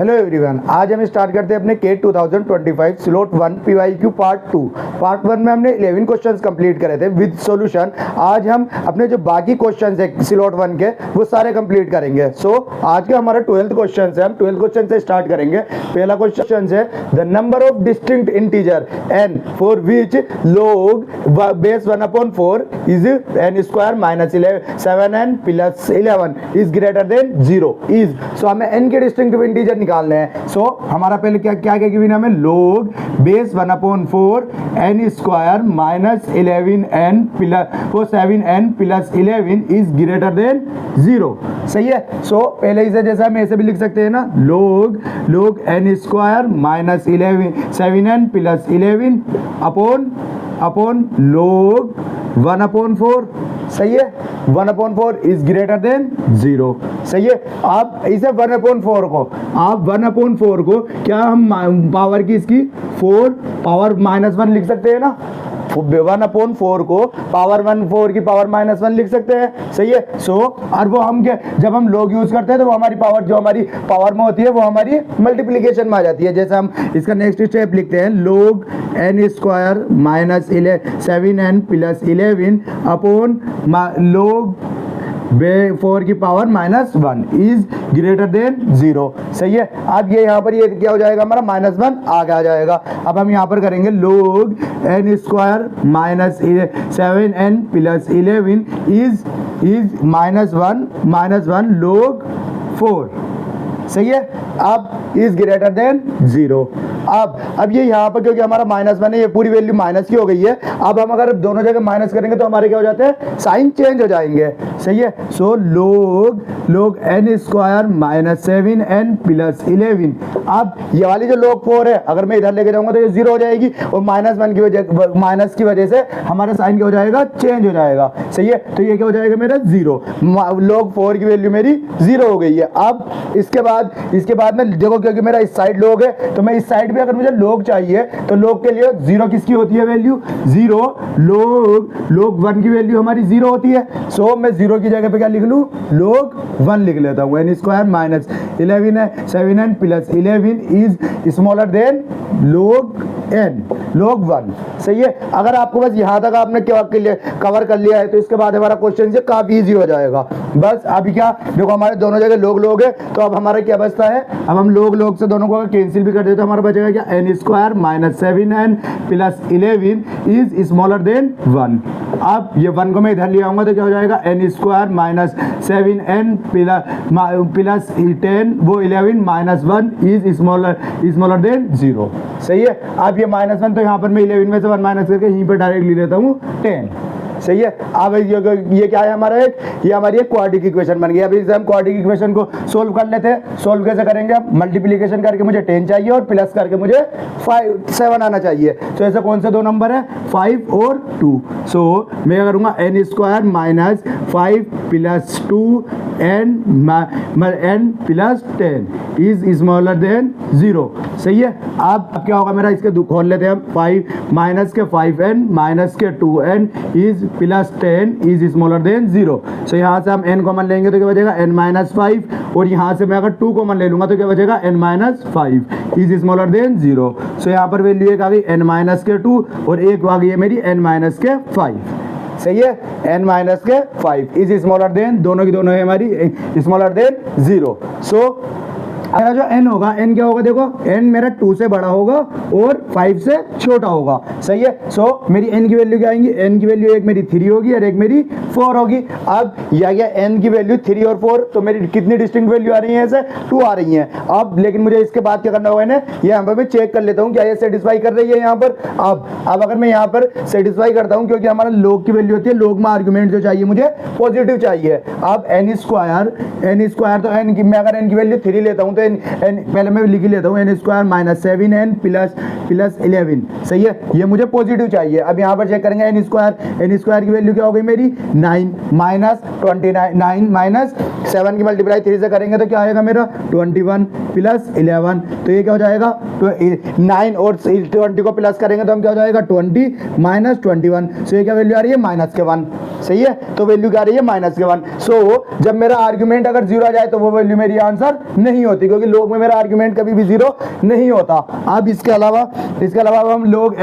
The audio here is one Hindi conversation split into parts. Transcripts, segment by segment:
हेलो एवरीवन, आज हम स्टार्ट करते हैं अपने CAT 2025 slot 1 PYQ part 2। Part 1 में हमने 11 क्वेश्चंस कंप्लीट करे थे विद सॉल्यूशन। आज हम अपने जो बाकी क्वेश्चंस है स्लॉट 1 के वो सारे कंप्लीट करेंगे। आज का हमारा 12th क्वेश्चन है, हम 12th क्वेश्चन से स्टार्ट करेंगे। पहला क्वेश्चन है the number of distinct integer n for which log base 1/4 is n square minus 7n plus 11 is greater than 0 is. सो हमें n के डिस्टिंक्ट इंटीजर निकालने हैं। हमारा पहले क्या क्या गिवन है हमें, log base 1/4 n square minus 11n plus 7n plus 11 is greater than 0। सही है। पहले इसे जैसा हम ऐसे भी लिख सकते हैं ना, log n square minus 7n plus 11 upon log 1/4। सही है। 1/4 इज ग्रेटर देन 0। सही है। आप इसे 1/4 को आप 1/4 को क्या हम पावर की इसकी 4 पावर -1 लिख सकते हैं ना। 1/4 को पावर 4 की पावर -1 लिख सकते हैं। सही है। और वो हम क्या, जब हम लोग यूज करते हैं तो वो हमारी पावर जो हमारी पावर में होती है वो हमारी मल्टीप्लिकेशन में आ जाती है। जैसे हम इसका नेक्स्ट स्टेप लिखते हैं, log n square minus 7n plus 11 upon log 4 की पावर -1 इज ग्रेटर देन 0। सही है। अब ये यहाँ पर ये क्या हो जाएगा, हमारा -1 आगे आ जाएगा। अब हम यहाँ पर करेंगे log n square minus 7n plus 11 is -1 log 4। सही है। अब इज ग्रेटर देन 0। अब ये यहाँ पर क्योंकि हमारा -1 है, ये पूरी वैल्यू माइनस की हो गई है। अब हम अगर दोनों जगह माइनस करेंगे तो हमारे क्या हो जाते हैं, साइन चेंज हो जाएंगे। सही है। log n square minus 7n plus 11। अब ये वाली जो log 4 है अगर मैं इधर लेके जाऊंगा तो ये 0 हो जाएगी और माइनस की वजह से हमारा साइन क्या हो जाएगा, चेंज हो जाएगा। सही है। तो ये क्या हो जाएगा मेरा 0। log 4 की वैल्यू मेरी 0 हो गई है। अब इसके बाद में देखो, क्योंकि मेरा इस साइड log है तो मैं इस साइड भी अगर मुझे log चाहिए तो log के लिए 0 किसकी होती है वैल्यू, 0 log 1 की वैल्यू हमारी 0 होती है। मैं 0 की जगह पे क्या लिख लूँ, log 1 लिख लेता हूँ। n स्क्वायर माइनस 11 है 7n plus 11 is smaller than log 1। सही है। अगर आपको बस यहाँ तक आपने कवर कर लिया है तो इसके बाद हमारा क्वेश्चन से काफी इजी हो जाएगा। बस अभी क्या देखो, हमारे दोनों जगह log है तो अब हमारा क्या बचता है, अब हम log से दोनों को कैंसिल भी कर देते तो हमारा बचेगा क्या, n square minus 7n plus 11 is smaller than 1। अब ये 1 को मैं इधर ले आऊंगा तो क्या हो जाएगा, n square minus 7n plus 10 वो 11 -1 इज स्मॉलर देन 0। सही है। अब ये -1 तो यहाँ पर मैं 11 में से 1 माइनस करके यहीं पर डायरेक्ट ले लेता हूँ 10। सही है। अब ये क्या है हमारा ये हमारी एक क्वाड्रेटिक इक्वेशन बन गई। अभी हम क्वाड्रेटिक इक्वेशन को सोल्व कर लेते हैं। सोल्व कैसे करेंगे, अब मल्टीप्लिकेशन करके मुझे 10 चाहिए और प्लस करके मुझे 7 आना चाहिए। ऐसे कौन से दो नंबर है, 5 और 2। मैं क्या करूँगा, n square minus 5 plus 2 n plus 10 is smaller than 0। सही है। अब क्या होगा मेरा, इसके खोल लेते हैं हम, 5 माइनस के 5n माइनस के 2n is plus 10 is smaller than 0। यहाँ से हम n कॉमन लेंगे तो क्या बचेगा, n-5 और यहाँ से मैं अगर 2 कॉमन ले लूंगा तो क्या बचेगा, n-5 इज स्मॉलर देन 0। यहाँ पर वैल्यू एक आ गई n-2 और एक आ गई है मेरी n-5। सही है। n-5 इज स्मॉलर देन, दोनों की दोनों है हमारी स्मॉलर देन 0। मेरा जो n होगा, n क्या होगा देखो, n मेरा 2 से बड़ा होगा और 5 से छोटा होगा। सही है। मेरी n की वैल्यू क्या आएंगी, n की वैल्यू एक मेरी 3 होगी और एक मेरी 4 होगी। अब यह गया n की वैल्यू 3 और 4, तो मेरी कितनी डिस्टिंक्ट वैल्यू आ रही है, ऐसे 2 आ रही है। अब लेकिन मुझे इसके बाद क्या करना होगा, इन्हें ये यहाँ पर मैं चेक कर लेता हूँ क्या ये सेटिस्फाई कर रही है यहाँ पर। अब अगर मैं यहाँ पर सेटिस्फाई करता हूँ, क्योंकि हमारा log की वैल्यू होती है, log में आर्ग्यूमेंट जो चाहिए मुझे पॉजिटिव चाहिए। अब n स्क्वायर तो n की मैं अगर n की वैल्यू 3 लेता हूँ तो पहले मैं लिख लेता हूँ, n square minus 7n plus 11। सही है। ये मुझे पॉजिटिव चाहिए। अब यहाँ पर चेक करेंगे n स्क्वायर की वैल्यू क्या हो गई मेरी, 9 माइनस 29, 9 माइनस 7 की मल्टीप्लाई 3 से करेंगे तो क्या आएगा मेरा, 21 प्लस 11। तो ये क्या हो जाएगा, तो 9 और 20 को प्लस करेंगे तो हम क्या हो जाएगा, 20 माइनस 21। ये क्या वैल्यू आ रही है, -1। सही है, तो वैल्यू क्या आ रही है -1। सो जब मेरा आर्गुमेंट अगर 0 आ जाए तो वो वैल्यू मेरी आंसर नहीं होती, क्योंकि log में मेरा आर्गुमेंट कभी भी 0 नहीं होता। अब इसके अलावा अब हम log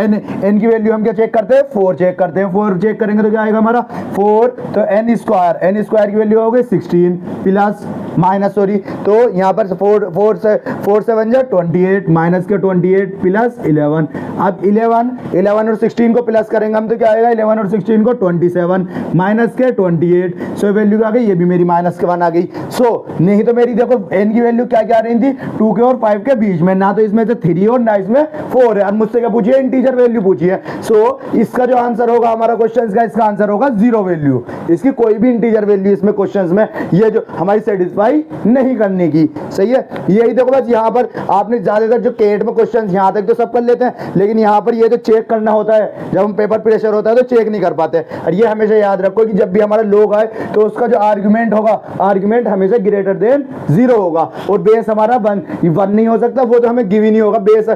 n की वैल्यू हम क्या चेक करते हैं, 4 चेक करते हैं। 4 चेक करेंगे तो क्या आएगा हमारा 4, तो n स्क्वायर की वैल्यू हो गई 16 प्लस माइनस सॉरी, तो यहाँ पर 4 से बन जाए 28 माइनस के 28 प्लस 11। अब 11 और 16 को प्लस करेंगे हम तो क्या आएगा 11 और 16 को 27 माइनस के 28। सो वैल्यू आ गई, ये भी मेरी -1 आ गई। सो नहीं तो मेरी देखो n की वैल्यू क्या क्या आ रही थी 2 के और 5 के बीच में, ना तो इसमें से 3 और ना इसमें 4 है। अब मुझसे क्या पूछिए, इंटीजर वैल्यू पूछिए। सो इसका जो आंसर होगा हमारा क्वेश्चन का, इसका आंसर होगा 0 वैल्यू। इसकी कोई भी इंटीजर वैल्यू इसमें क्वेश्चन में ये जो हमारी सेटिस्फाई नहीं करने की, सही है। यही देखो बस यहाँ पर आपने ज्यादातर जो केट में क्वेश्चन यहाँ तक तो सब कर लेते हैं, लेकिन यहाँ पर ये जो चेक करना होता है जब हम पेपर प्रेशर होता है तो चेक नहीं कर पाते। और ये हमेशा याद रखो कि जब भी हमारा log आए तो उसका जो आर्गुमेंट होगा, आर्गुमेंट हमेशा ग्रेटर देन 0 होगा, और बेस हमारा 1 नहीं हो सकता, वो तो हमें गिव ही नहीं होगा। बेस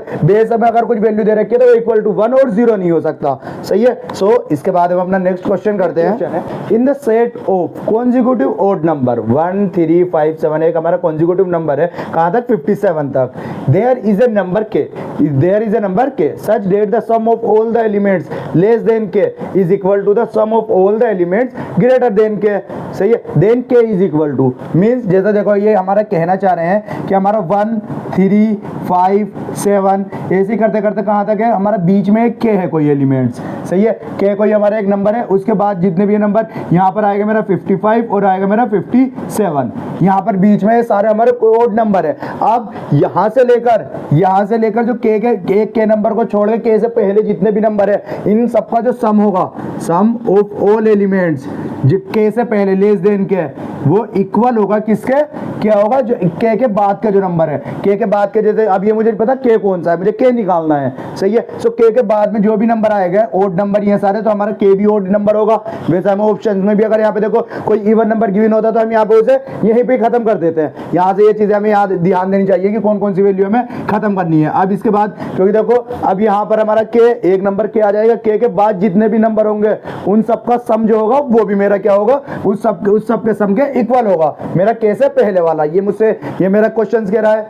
हमें अगर कुछ वैल्यू दे रखी है तो इक्वल टू 1 और 0 नहीं हो सकता, सही है। सो इसके बाद हम अपना नेक्स्ट क्वेश्चन करते हैं। In the set of consecutive odd number 1 3 5 7, एक हमारा कॉन्जिक्यूटिव नंबर है कहां तक 57 तक। There is a number K such that the sum of all the elements less than K is equal to the sum of all the elements greater than K, सही है। Then K is equal to means जैसा देखो ये हमारा कहना चाह रहे हैं कि हमारा 1 3 5 7 ऐसे करते करते कहां तक है, हमारा बीच में एक के है कोई एलिमेंट्स, सही है। के कोई हमारा एक नंबर है, उसके बाद जितने भी नंबर यहाँ पर आएगा मेरा 55 और आएगा मेरा 57, यहाँ पर बीच में सारे हमारे ओड नंबर है। अब यहाँ से लेकर जो के नंबर को छोड़ के के से पहले जितने भी नंबर है इन सबका जो सम होगा, सम ऑफ ऑल एलिमेंट्स जो के से पहले लेस देन के, वो इक्वल होगा किसके, क्या होगा जो के बाद का जो नंबर है, के बाद के, जैसे अब ये मुझे पता के कौन सा है, मुझे के निकालना है, सही है। सो के बाद में जो भी नंबर आएगा ओड नंबर ये सारे, तो हमारा के भी ओड नंबर होगा। वैसे हमें ऑप्शन में भी अगर यहाँ पे देखो कोई इवन नंबर गिवन होता तो हम यहाँ पे उसे यहीं पे खत्म कर देते हैं। यहाँ से ये चीजें हमें याद ध्यान देनी चाहिए कि कौन कौन सी वैल्यू हमें खत्म करनी है। अब इसके बाद क्योंकि देखो अब यहाँ पर हमारा के एक नंबर के आ जाएगा, के बाद जितने भी नंबर होंगे उन सबका सम जो होगा वो भी मेरा क्या होगा, उस सब के सम के इक्वल होगा, मेरा के से पहले वाला। ये मुझसे ये मेरा क्वेश्चन कह रहा है।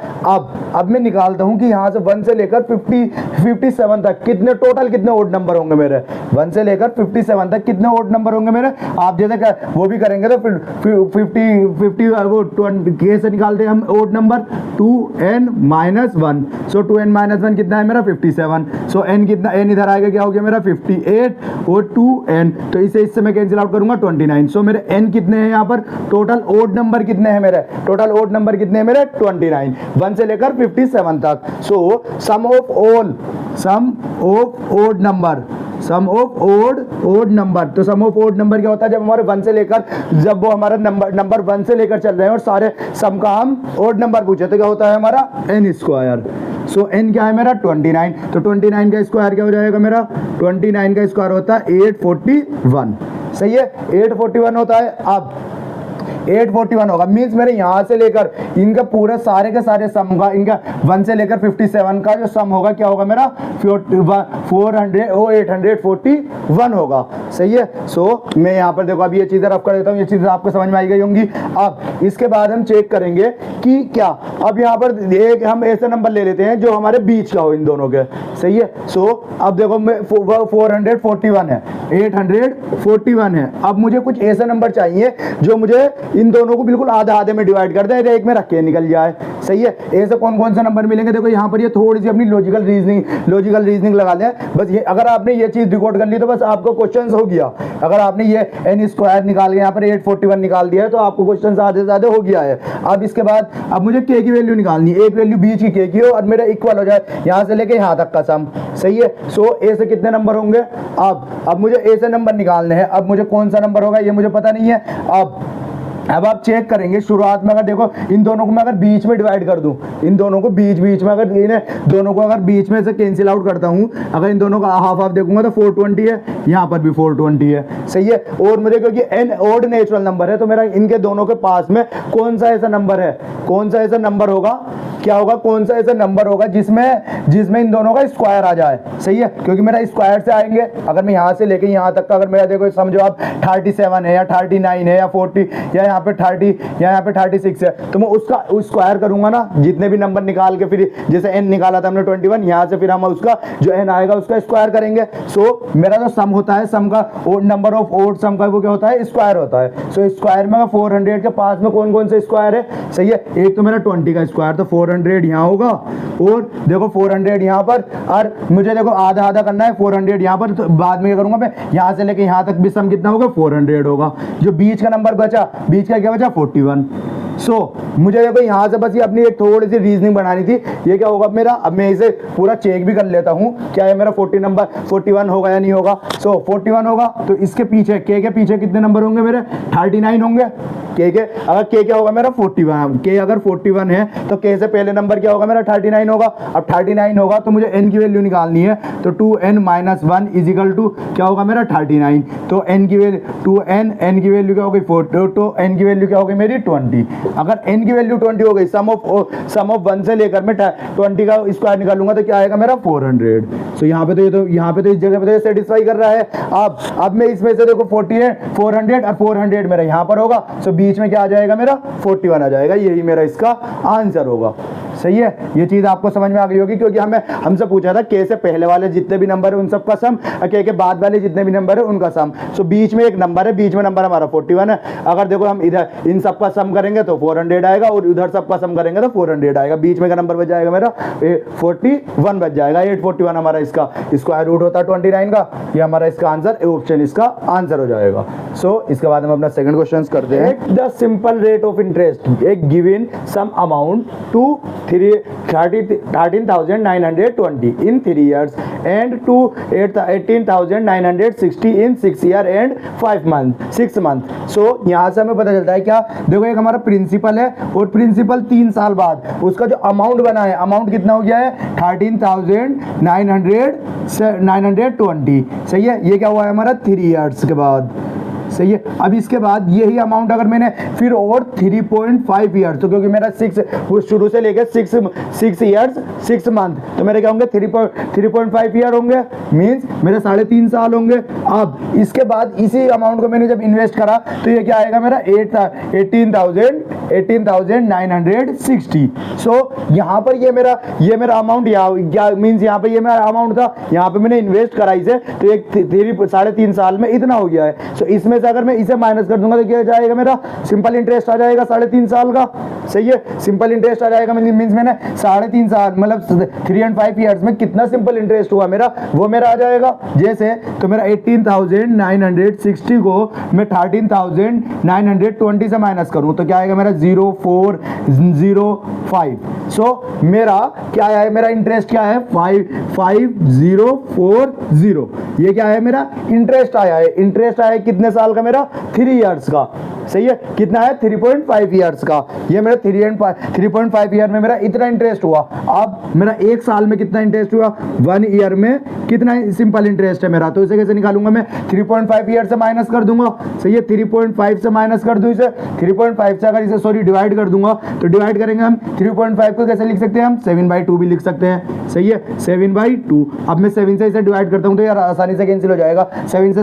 अब मैं निकालता हूं कि यहाँ से 1 से लेकर 57 तक कितने टोटल कितने ओड नंबर होंगे मेरे, 1 से लेकर 57 तक कितने ओड नंबर होंगे मेरे। आप जैसे वो भी करेंगे तो 50 वो के से निकालते हैं हम ओड नंबर 2n-1। सो 2n-1 कितना है मेरा 57। सो n कितना, n इधर आएगा क्या हो गया मेरा 58 और 2n, तो इससे मैं कैंसिल आउट करूंगा 29। सो मेरे n कितने हैं यहाँ पर, टोटल ओड नंबर कितने हैं मेरे, टोटल ओड नंबर कितने हैं मेरे 29, 1 से लेकर 57 तक। So sum of odd number, sum of odd number, तो सम ऑफ ओड नंबर क्या होता है, जब हमारे 1 से लेकर, जब वो हमारा नंबर 1 से लेकर चल रहे हैं और सारे सम का हम ओड नंबर पूछे तो क्या होता है हमारा n स्क्वायर। सो n क्या है मेरा 29, तो 29 का स्क्वायर क्या हो जाएगा मेरा, 29 का स्क्वायर होता है 841, सही है 841 होता है। अब 841 होगा मींस मेरे यहाँ से लेकर इनका पूरे सारे के सारे सम का, इनका 1 से लेकर 57 का जो सम होगा क्या होगा मेरा 841 होगा, सही है। सो मैं यहाँ पर देखो अब ये चीज़ें रफ कर देता हूँ, ये चीज़ें आपको समझ में आई गई होंगी। अब इसके बाद हम चेक करेंगे कि क्या, अब यहाँ पर एक हम ऐसे नंबर ले लेते हैं जो हमारे बीच का हो इन दोनों के, सही है। सो अब देखो 441 है, 841 है। अब मुझे कुछ ऐसे नंबर चाहिए जो मुझे इन दोनों को बिल्कुल आधा आधे में डिवाइड कर दे, एक में रख के निकल जाए, सही है। ऐसे कौन कौन से नंबर मिलेंगे, देखो यहाँ पर ये थोड़ी सी अपनी लॉजिकल रीजनिंग लगा लें बस। ये अगर आपने ये चीज रिकॉर्ड कर ली तो बस आपको क्वेश्चन हो गया। अगर आपने ये n स्क्वायर निकाल के यहाँ पर 841 निकाल दिया है तो आपको क्वेश्चन आधे से ज्यादा हो गया है। अब इसके बाद अब मुझे के की वैल्यू निकालनी है, एक वैल्यू बीच की के की हो और मेरा इक्वल हो जाए यहाँ से लेके यहाँ तक का सम, सही है। सो ए से कितने नंबर होंगे, अब मुझे ए से नंबर निकालने हैं। अब मुझे कौन सा नंबर होगा ये मुझे पता नहीं है। अब आप चेक करेंगे शुरुआत में, अगर देखो इन दोनों को मैं अगर बीच में डिवाइड कर दूं, इन दोनों को बीच में अगर इन्हें दोनों को अगर बीच में से कैंसिल आउट करता हूं, अगर इन दोनों का हाफ देखूंगा तो 420 है, यहाँ पर भी 420 है, सही है। और मुझे क्योंकि n ओड नेचुरल नंबर है तो मेरा इनके दोनों के पास में कौन सा ऐसा नंबर है, कौन सा ऐसा नंबर होगा क्या होगा, कौन सा ऐसा नंबर होगा जिसमें इन दोनों का स्क्वायर आ जाए, सही है, क्योंकि मेरा स्क्वायर से आएंगे। अगर मैं यहाँ से लेके यहाँ तक का अगर मेरा देखो समझो आप 37 है या 39 है या 40 या यहाँ पे 30 या यहाँ पे 36 है, तो मैं उसका स्क्वायर करूंगा ना, जितने भी नंबर निकाल के, फिर जैसे n निकाला था हमने 21, यहाँ से फिर हम उसका जो n आएगा उसका स्क्वायर करेंगे। सो मेरा जो सम होता है, सम का नंबर ऑफ ओड सम का वो क्या होता है, स्क्वायर होता है। सो स्क्वायर में 400 के पास में कौन कौन से स्क्वायर है, सही है, एक तो मेरा 20 का स्क्वायर, तो 400 यहाँ होगा, और देखो 400 यहाँ पर, और मुझे देखो आधा आधा करना है, 400 यहाँ पर, तो बाद में क्या करूंगा मैं, यहाँ से लेके यहाँ तक भी सम कितना होगा, 400 होगा। जो बीच का नंबर बचा, बीच का क्या बचा, 41। सो मुझे देखो यहाँ से बस ये अपनी एक थोड़ी सी रीजनिंग बनानी थी। ये क्या होगा मेरा, अब मैं इसे पूरा चेक भी कर लेता हूँ, क्या है मेरा 41 होगा या नहीं होगा। सो 41 होगा, तो इसके पीछे के पीछे कितने नंबर होंगे मेरे, 39 होंगे। के अगर के क्या होगा मेरा 41, के अगर 41 है तो के से पहले नंबर क्या होगा मेरा 39 होगा। अब 39 होगा तो मुझे n की वैल्यू निकालनी है, तो 2n - 1 इजिकल टू क्या होगा मेरा 39। तो n की वैल्यू 2n की वैल्यू क्या होगी 4, तो n की वैल्यू क्या होगी मेरी 20। अगर n की वैल्यू 20 हो गई, सम ऑफ 1 से लेकर मैं 20 का स्क्वायर निकालूंगा तो क्या आएगा मेरा 400। सो यहाँ पे तो इस जगह पे तो सेटिस्फाई कर रहा है। अब मैं इसमें से देखो 40 है, 400 और 400 मेरा यहाँ पर होगा, सो बीच में क्या आ जाएगा मेरा 41 आ जाएगा। यही मेरा इसका आंसर होगा, सही है। ये चीज आपको समझ में आ गई होगी, क्योंकि हमसे पूछा था के से पहले वाले जितने भी नंबर है उन सबका सम, के बाद वाले जितने भी नंबर है उनका सम। सो बीच में एक नंबर है, बीच में नंबर हमारा 41 है। अगर देखो हम इधर इन सबका सम करेंगे तो 400 आएगा, और उधर सबका सम करेंगे तो 400 आएगा। बीच में का नंबर बच जाएगा मेरा 41 बच जाएगा। 841 हमारा इसका स्क्वायर रूट होता है 29 का। ये हमारा इसका आंसर, ऑप्शन इसका आंसर हो जाएगा। सो इसके बाद हम अपना सेकंड क्वेश्चन करते हैं। The simple rate of interest एक given sum amount to 13,920 in 3 years and to 18,960 in 6 year and 6 month। सो यहाँ से हमें पता चलता है क्या, देखो एक हमारा प्रिंसिपल है, और प्रिंसिपल 3 साल बाद उसका जो अमाउंट बना है, अमाउंट कितना हो गया है 13,920, सही है। ये क्या हुआ है हमारा 3 years के बाद, सही है। अब इसके बाद यही अमाउंट अगर मैंने फिर और 3.5 ईयर्स, तो क्योंकि मेरा 6 शुरू से लेकर 6 ईयर्स 6 मंथ, तो मेरे क्या होंगे 3.5 ईयर होंगे, मींस मेरे 3.5 साल होंगे। अब इसके बाद इसी अमाउंट को मैंने जब इन्वेस्ट करा तो ये क्या आएगा मेरा 18,960। सो यहाँ पर ये मेरा अमाउंट मींस यहाँ पे ये मेरा अमाउंट था, यहाँ पे मैंने इन्वेस्ट करा इसे, तो एक 3.5 साल में इतना हो गया है। सो इसमें से अगर मैं इसे माइनस कर दूंगा तो क्या जाएगा मेरा सिंपल इंटरेस्ट आ जाएगा 3.5 साल का, सही है। सिंपल इंटरेस्ट आ जाएगा, मींस मैंने 3.5 साल मतलब 3 and 5 ईयर्स में कितना सिंपल इंटरेस्ट हुआ मेरा, वो मेरा आ जाएगा। जैसे तो मेरा 18,960 को मैं 13,920 से माइनस करूं तो क्या आएगा मेरा 0,405। सो मेरा क्या है, मेरा इंटरेस्ट क्या है 5,5040। ये क्या है मेरा इंटरेस्ट आया है। इंटरेस्ट आया है कितने साल का मेरा 3 ईयर्स का, सही है। कितना है 3.5 ईयर्स का। ये मेरा 3.5 ईयर में मेरा इतना इंटरेस्ट हुआ। अब मेरा 1 साल में कितना इंटरेस्ट हुआ, 1 ईयर में कितना सिंपल इंटरेस्ट है मेरा, तो इसे कैसे निकालूंगा मैं 3.5 ईयर से माइनस कर दूंगा, सही है। 3.5 से माइनस कर दूं इसे, 3.5 से अगर इसे डिवाइड कर दूंगा तो डिवाइड करेंगे हम 3.5 को कैसे लिख सकते हैं हम 7/2 भी लिख सकते हैं, सही है 7/2। अब मैं 7 से इसे डिवाइड करता हूं तो यार आसानी से कैंसिल हो जाएगा। 7 से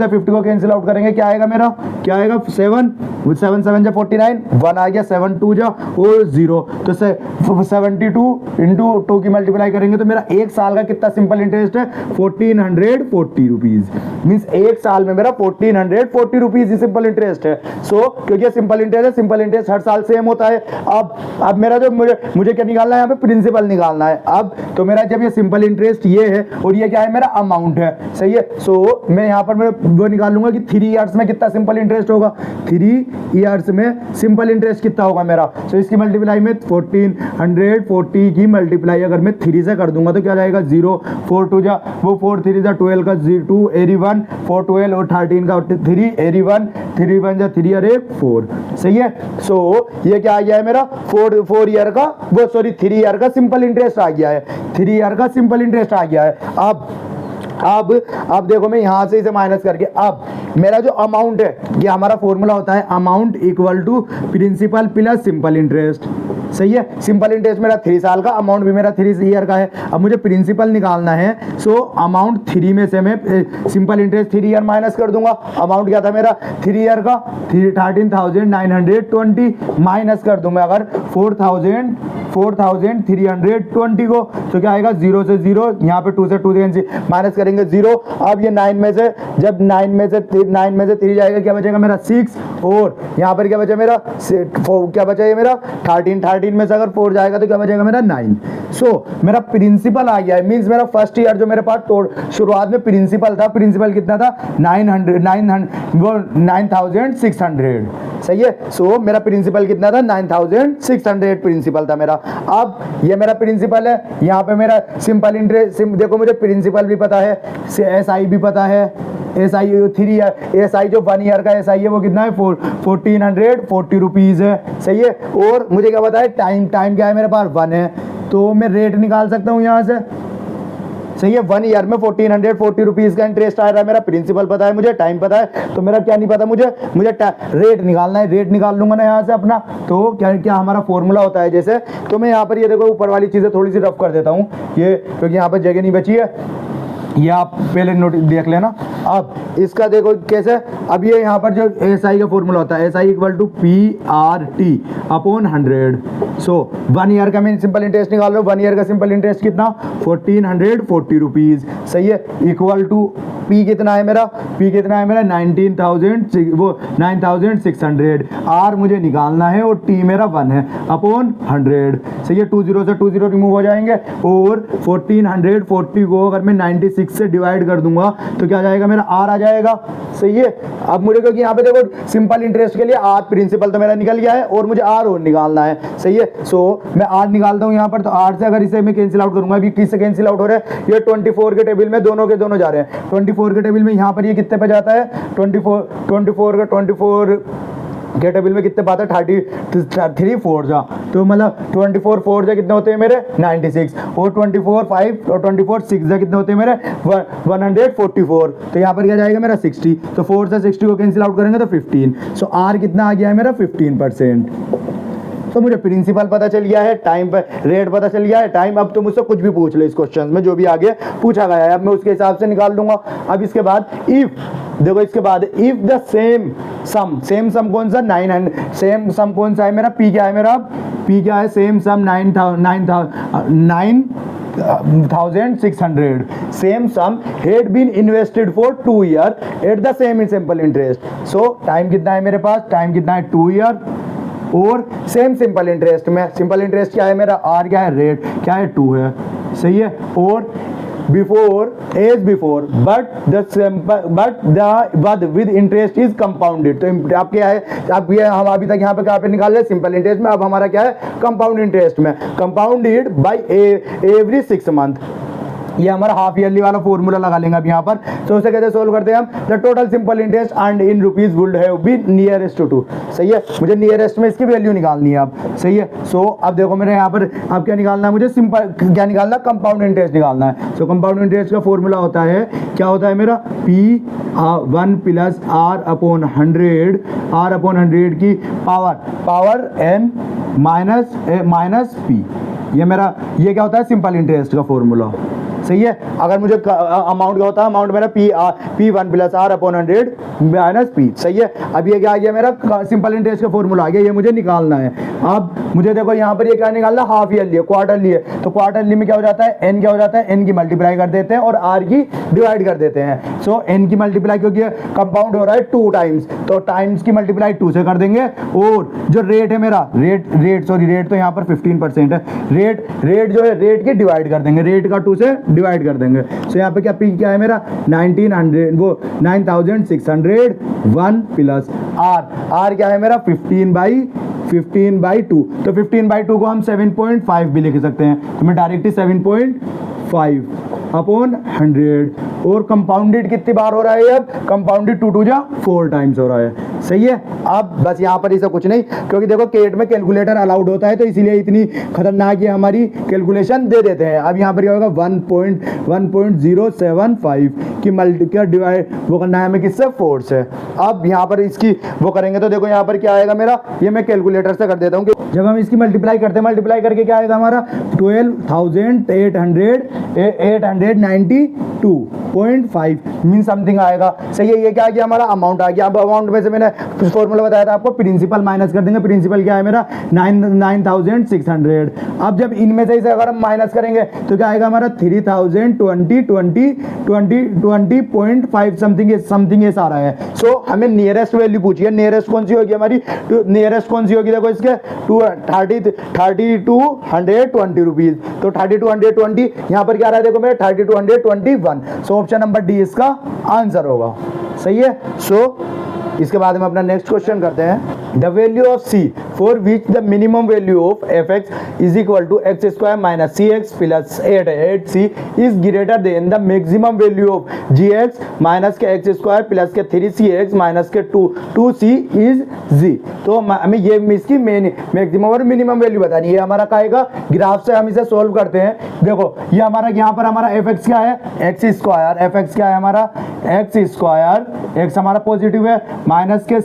50 को कैंसिल आउट करेंगे, क्या आएगा मेरा, क्या आएगा 7 7 जा 49, 1 आ गया, 7 2 जा और 0, तो 72 इंटू 2 की मल्टीप्लाई करेंगे तो मेरा 1 साल का कितना सिंपल इंटरेस्ट है 1440 रुपीज। मींस 1 साल में मेरा 1440 रुपीज सिंपल इंटरेस्ट है। सो क्योंकि सिंपल इंटरेस्ट है, सिंपल इंटरेस्ट हर साल सेम होता है। अब मेरा जो मुझे क्या निकालना है, यहाँ पे प्रिंसिपल निकालना है। अब तो मेरा जब ये सिंपल इंटरेस्ट ये है और ये क्या है मेरा अमाउंट है, सही है। सो मैं यहाँ पर मैं वो निकालूंगा कि 3 ईयर्स में कितना सिंपल इंटरेस्ट होगा। 3 ईयर्स में सिंपल इंटरेस्ट कितना होगा मेरा, सो इसकी मल्टीप्लाई में 1440 की मल्टीप्लाई अगर मैं 3 से कर दूंगा तो क्या जाएगा 0 4 2 जा वो 4 3 जा 12 का 2 एरी 1 4 12 और 13 का 3 एरी 1 3 1 जा 3 और 1 4, सही है। सो ये क्या आ गया है मेरा 4 ईयर का 3 ईयर का सिंपल इंटरेस्ट आ गया है। 3 ईयर का सिंपल इंटरेस्ट आ गया है। अब देखो मैं यहां से इसे माइनस करके, अब मेरा जो अमाउंट है, ये हमारा फॉर्मूला होता है amount equal to principal plus simple interest, सही है। सिंपल इंटरेस्ट मेरा 3 साल का, अमाउंट भी मेरा 3 ईयर का है। अब मुझे प्रिंसिपल निकालना है, सो अमाउंट 3 में से मैं सिंपल इंटरेस्ट 3 ईयर माइनस कर दूंगा। अमाउंट क्या था मेरा 3 ईयर का 13,920 माइनस कर दूंगा अगर 4,320 को, तो क्या आएगा 0 से 0, यहाँ पे 2 से 2 माइनस करेंगे 0। अब ये 9 में से जब 9 में से 3 जाएगा क्या बचेगा मेरा 6, और यहाँ पर क्या बचा मेरा क्या बचा ये मेरा 13 में से अगर 4 जाएगा तो क्या बचेगा मेरा 9। सो मेरा प्रिंसिपल आ गया है, मींस मेरा फर्स्ट ईयर जो मेरे पास शुरुआत में प्रिंसिपल था, प्रिंसिपल कितना था 9,600, सही है। सो मेरा प्रिंसिपल कितना था 9,600 प्रिंसिपल था मेरा। अब ये मेरा प्रिंसिपल है, यहाँ पे मेरा सिंपल इंटरेस्ट, देखो मुझे प्रिंसिपल भी पता है, SI भी पता है, SI 3 ईयर, SI जो 1 ईयर का SI है वो कितना है 1440 रुपीज़ है, सही है। और मुझे क्या पता है टाइम क्या है मेरे पास 1 है, तो मैं रेट निकाल सकता हूँ यहाँ से, सही है। 1 ईयर में 1440 रुपीज़ का इंटरेस्ट आ रहा है, मेरा प्रिंसिपल पता है, मुझे टाइम पता है, तो मेरा क्या नहीं पता, मुझे रेट निकालना है। रेट निकाल लूंगा ना यहाँ से अपना, तो क्या हमारा फॉर्मूला होता है जैसे, तो मैं यहाँ पर ये देखो ऊपर वाली चीज़ें थोड़ी सी रफ कर देता हूँ ये, क्योंकि यहाँ पर जगह नहीं बची है, ये आप पहले नोट देख लेना। अब इसका देखो कैसे, अब ये यहाँ पर जो SI का फॉर्मूला होता है, SI equal to PRT upon 100। So 1 year का मैं सिंपल इंटरेस्ट निकाल रहा हूँ, 1 ईयर का सिंपल इंटरेस्ट कितना 1440 रुपीज़, सही है। इक्वल टू P कितना है मेरा, 9,600, R मुझे निकालना है और T मेरा 1 है अपॉन 100, सही है। 20 से 20 रिमूव हो जाएंगे, और 1440 को अगर मैं 96 से डिवाइड कर दूंगा तो क्या जाएगा मेरा R आ जाएगा, सही है। अब मुझे क्योंकि यहाँ पे देखो सिंपल इंटरेस्ट के लिए R प्रिंसिपल तो मेरा निकल गया है, और मुझे R और निकालना है, सही है। सो मैं R निकालता हूँ यहाँ पर, तो R से अगर इसे मैं कैंसिल आउट करूंगा, अभी किससे कैंसिल आउट हो रहा है, ये 24 के टेबल में दोनों के दोनों जा रहे हैं। 24 के टेबल में यहाँ पर ये कितने पे जाता है 24 के टेबल में कितने पाता है 33 4 जा, तो मतलब 24 4 जा कितने होते हैं मेरे 96, और 24 5 और 24 6 जा कितने होते हैं मेरे 144, तो यहाँ पर क्या जाएगा मेरा 60, तो 4 से 60 को कैंसिल आउट करेंगे तो 15। सो R कितना आ गया है मेरा 15%। तो मुझे प्रिंसिपल पता चल गया है, टाइम पर रेट पता चल गया है, टाइम। अब तो मुझसे कुछ भी पूछ ले इस क्वेश्चन में, जो भी आगे पूछा गया है अब मैं उसके हिसाब से निकाल दूंगा। अब इसके बाद इफ देखो, इसके बाद इफ द सेम सम कौन सा 900, सेम सम कौन सा है मेरा, P क्या है मेरा, P क्या है same sum 9,600 same sum had been invested for 2 year at the same simple interest. So time कितना है मेरे पास, टाइम कितना है 2 ईयर, और सेम सिंपल इंटरेस्ट में, सिंपल इंटरेस्ट क्या है मेरा R क्या है, रेट क्या है 2 है, सही है। और as before but with interest is compounded, तो आप क्या है, अब ये हम अभी तक यहाँ पे क्या पे निकाल रहे हैं सिंपल इंटरेस्ट में, अब हमारा क्या है कंपाउंड इंटरेस्ट में, कंपाउंडेड बाय एवरी 6 मंथ। ये हमारा हाफ ईयरली वाला फॉर्मूला लगा लेंगे अब यहाँ पर, तो उसे कैसे सोल्व करते हैं हम, the total simple interest and in rupees would have been nearest to 2, सही है। मुझे नियरेस्ट में इसकी वैल्यू निकालनी है अब, सही है। सो अब देखो मेरे यहाँ पर अब क्या निकालना है, मुझे सिंपल क्या निकालना है, कंपाउंड इंटरेस्ट निकालना है। सो कंपाउंड इंटरेस्ट का फॉर्मूला होता है, क्या होता है मेरा P1 प्लस R अपॉन 100 की पावर n माइनस P, ये मेरा ये क्या होता है सिंपल इंटरेस्ट का फॉर्मूला, सही है। अगर मुझे अमाउंट का होता है, अमाउंट मेरा P1 plus R upon 100 minus P, सही है। अब ये क्या आ गया मेरा सिंपल इंटरेस्ट का फॉर्मूला आ गया, ये मुझे निकालना है। अब मुझे देखो यहाँ पर ये क्या निकालना, हाफ ईयरली है, क्वार्टरली है, तो क्वार्टरली में क्या हो जाता है n क्या हो जाता है, n की मल्टीप्लाई कर देते हैं और R की डिवाइड कर देते हैं। सो n की मल्टीप्लाई क्योंकि कंपाउंड हो रहा है 2 टाइम्स, तो टाइम्स की मल्टीप्लाई 2 से कर देंगे, और जो रेट है मेरा रेट तो यहाँ पर 15% है, रेट जो है रेट की डिवाइड कर देंगे, रेट का 2 से डिवाइड कर देंगे। सो यहाँ पे क्या है मेरा 9,600 1 प्लस R क्या है मेरा 15/2, तो 15/2 को हम 7.5 भी लिख सकते हैं, तो मैं डायरेक्टली 7.5 अपॉन 100, और कंपाउंडेड कितनी बार हो रहा है, अब कंपाउंडेड 2 जा 4 टाइम्स हो रहा है, सही है। अब बस यहाँ पर ऐसा कुछ नहीं, क्योंकि देखो केट में कैलकुलेटर अलाउड होता है, तो इसीलिए इतनी खतरनाक ये हमारी कैलकुलेशन दे देते हैं। अब यहाँ पर क्या होगा 1.075 की मल्टीप्लाई डिवाइड वो करना है हमें किससे, 4 से। अब यहाँ पर इसकी वो करेंगे तो देखो यहाँ पर क्या आएगा मेरा, ये मैं कैलकुलेटर से कर देता हूँ कि जब हम इसकी मल्टीप्लाई करते हैं, मल्टीप्लाई करके क्या आएगा हमारा 12,892.5 मीन समथिंग आएगा। सही है। ये क्या आ गया हमारा अमाउंट आ गया। अब अमाउंट में से मैंने कुछ फॉर्मूला बताया था आपको, प्रिंसिपल माइनस कर देंगे। प्रिंसिपल क्या है मेरा 9,600। अब जब इनमें से इसे अगर हम माइनस करेंगे तो क्या आएगा हमारा 3,020.5 समथिंग ये सारा है। सो हमें नियरेस्ट वैल्यू पूछी है। नियरेस्ट कौन सी होगी हमारी, नियरेस्ट कौन सी होगी, देखो इसके 3,220 रुपीज। तो 3,220 यहाँ पर क्या रहा है देखो मेरा 3,221। सो ऑप्शन नंबर डी इसका आंसर होगा। सही है। सो इसके बाद हम अपना नेक्स्ट क्वेश्चन करते हैं। The value of C for which the minimum value of F X is equal to X square minus C X plus 8सी is greater than the maximum value of G X minus K X square plus K 3सी एक्स माइनस के 2सी इज जी। तो हमें ये इसकी मैक्सिमम और मिनिमम वैल्यू बतानी है। हमारा क्या आएगा, ग्राफ से हम इसे सोल्व करते हैं। देखो ये हमारा यहाँ पर हमारा एफ एक्स क्या है, एक्स स्क्वायर। एफ एक्स क्या है हमारा एक्स स्क्वायर, एक्स हमारा पॉजिटिव है, माइनस के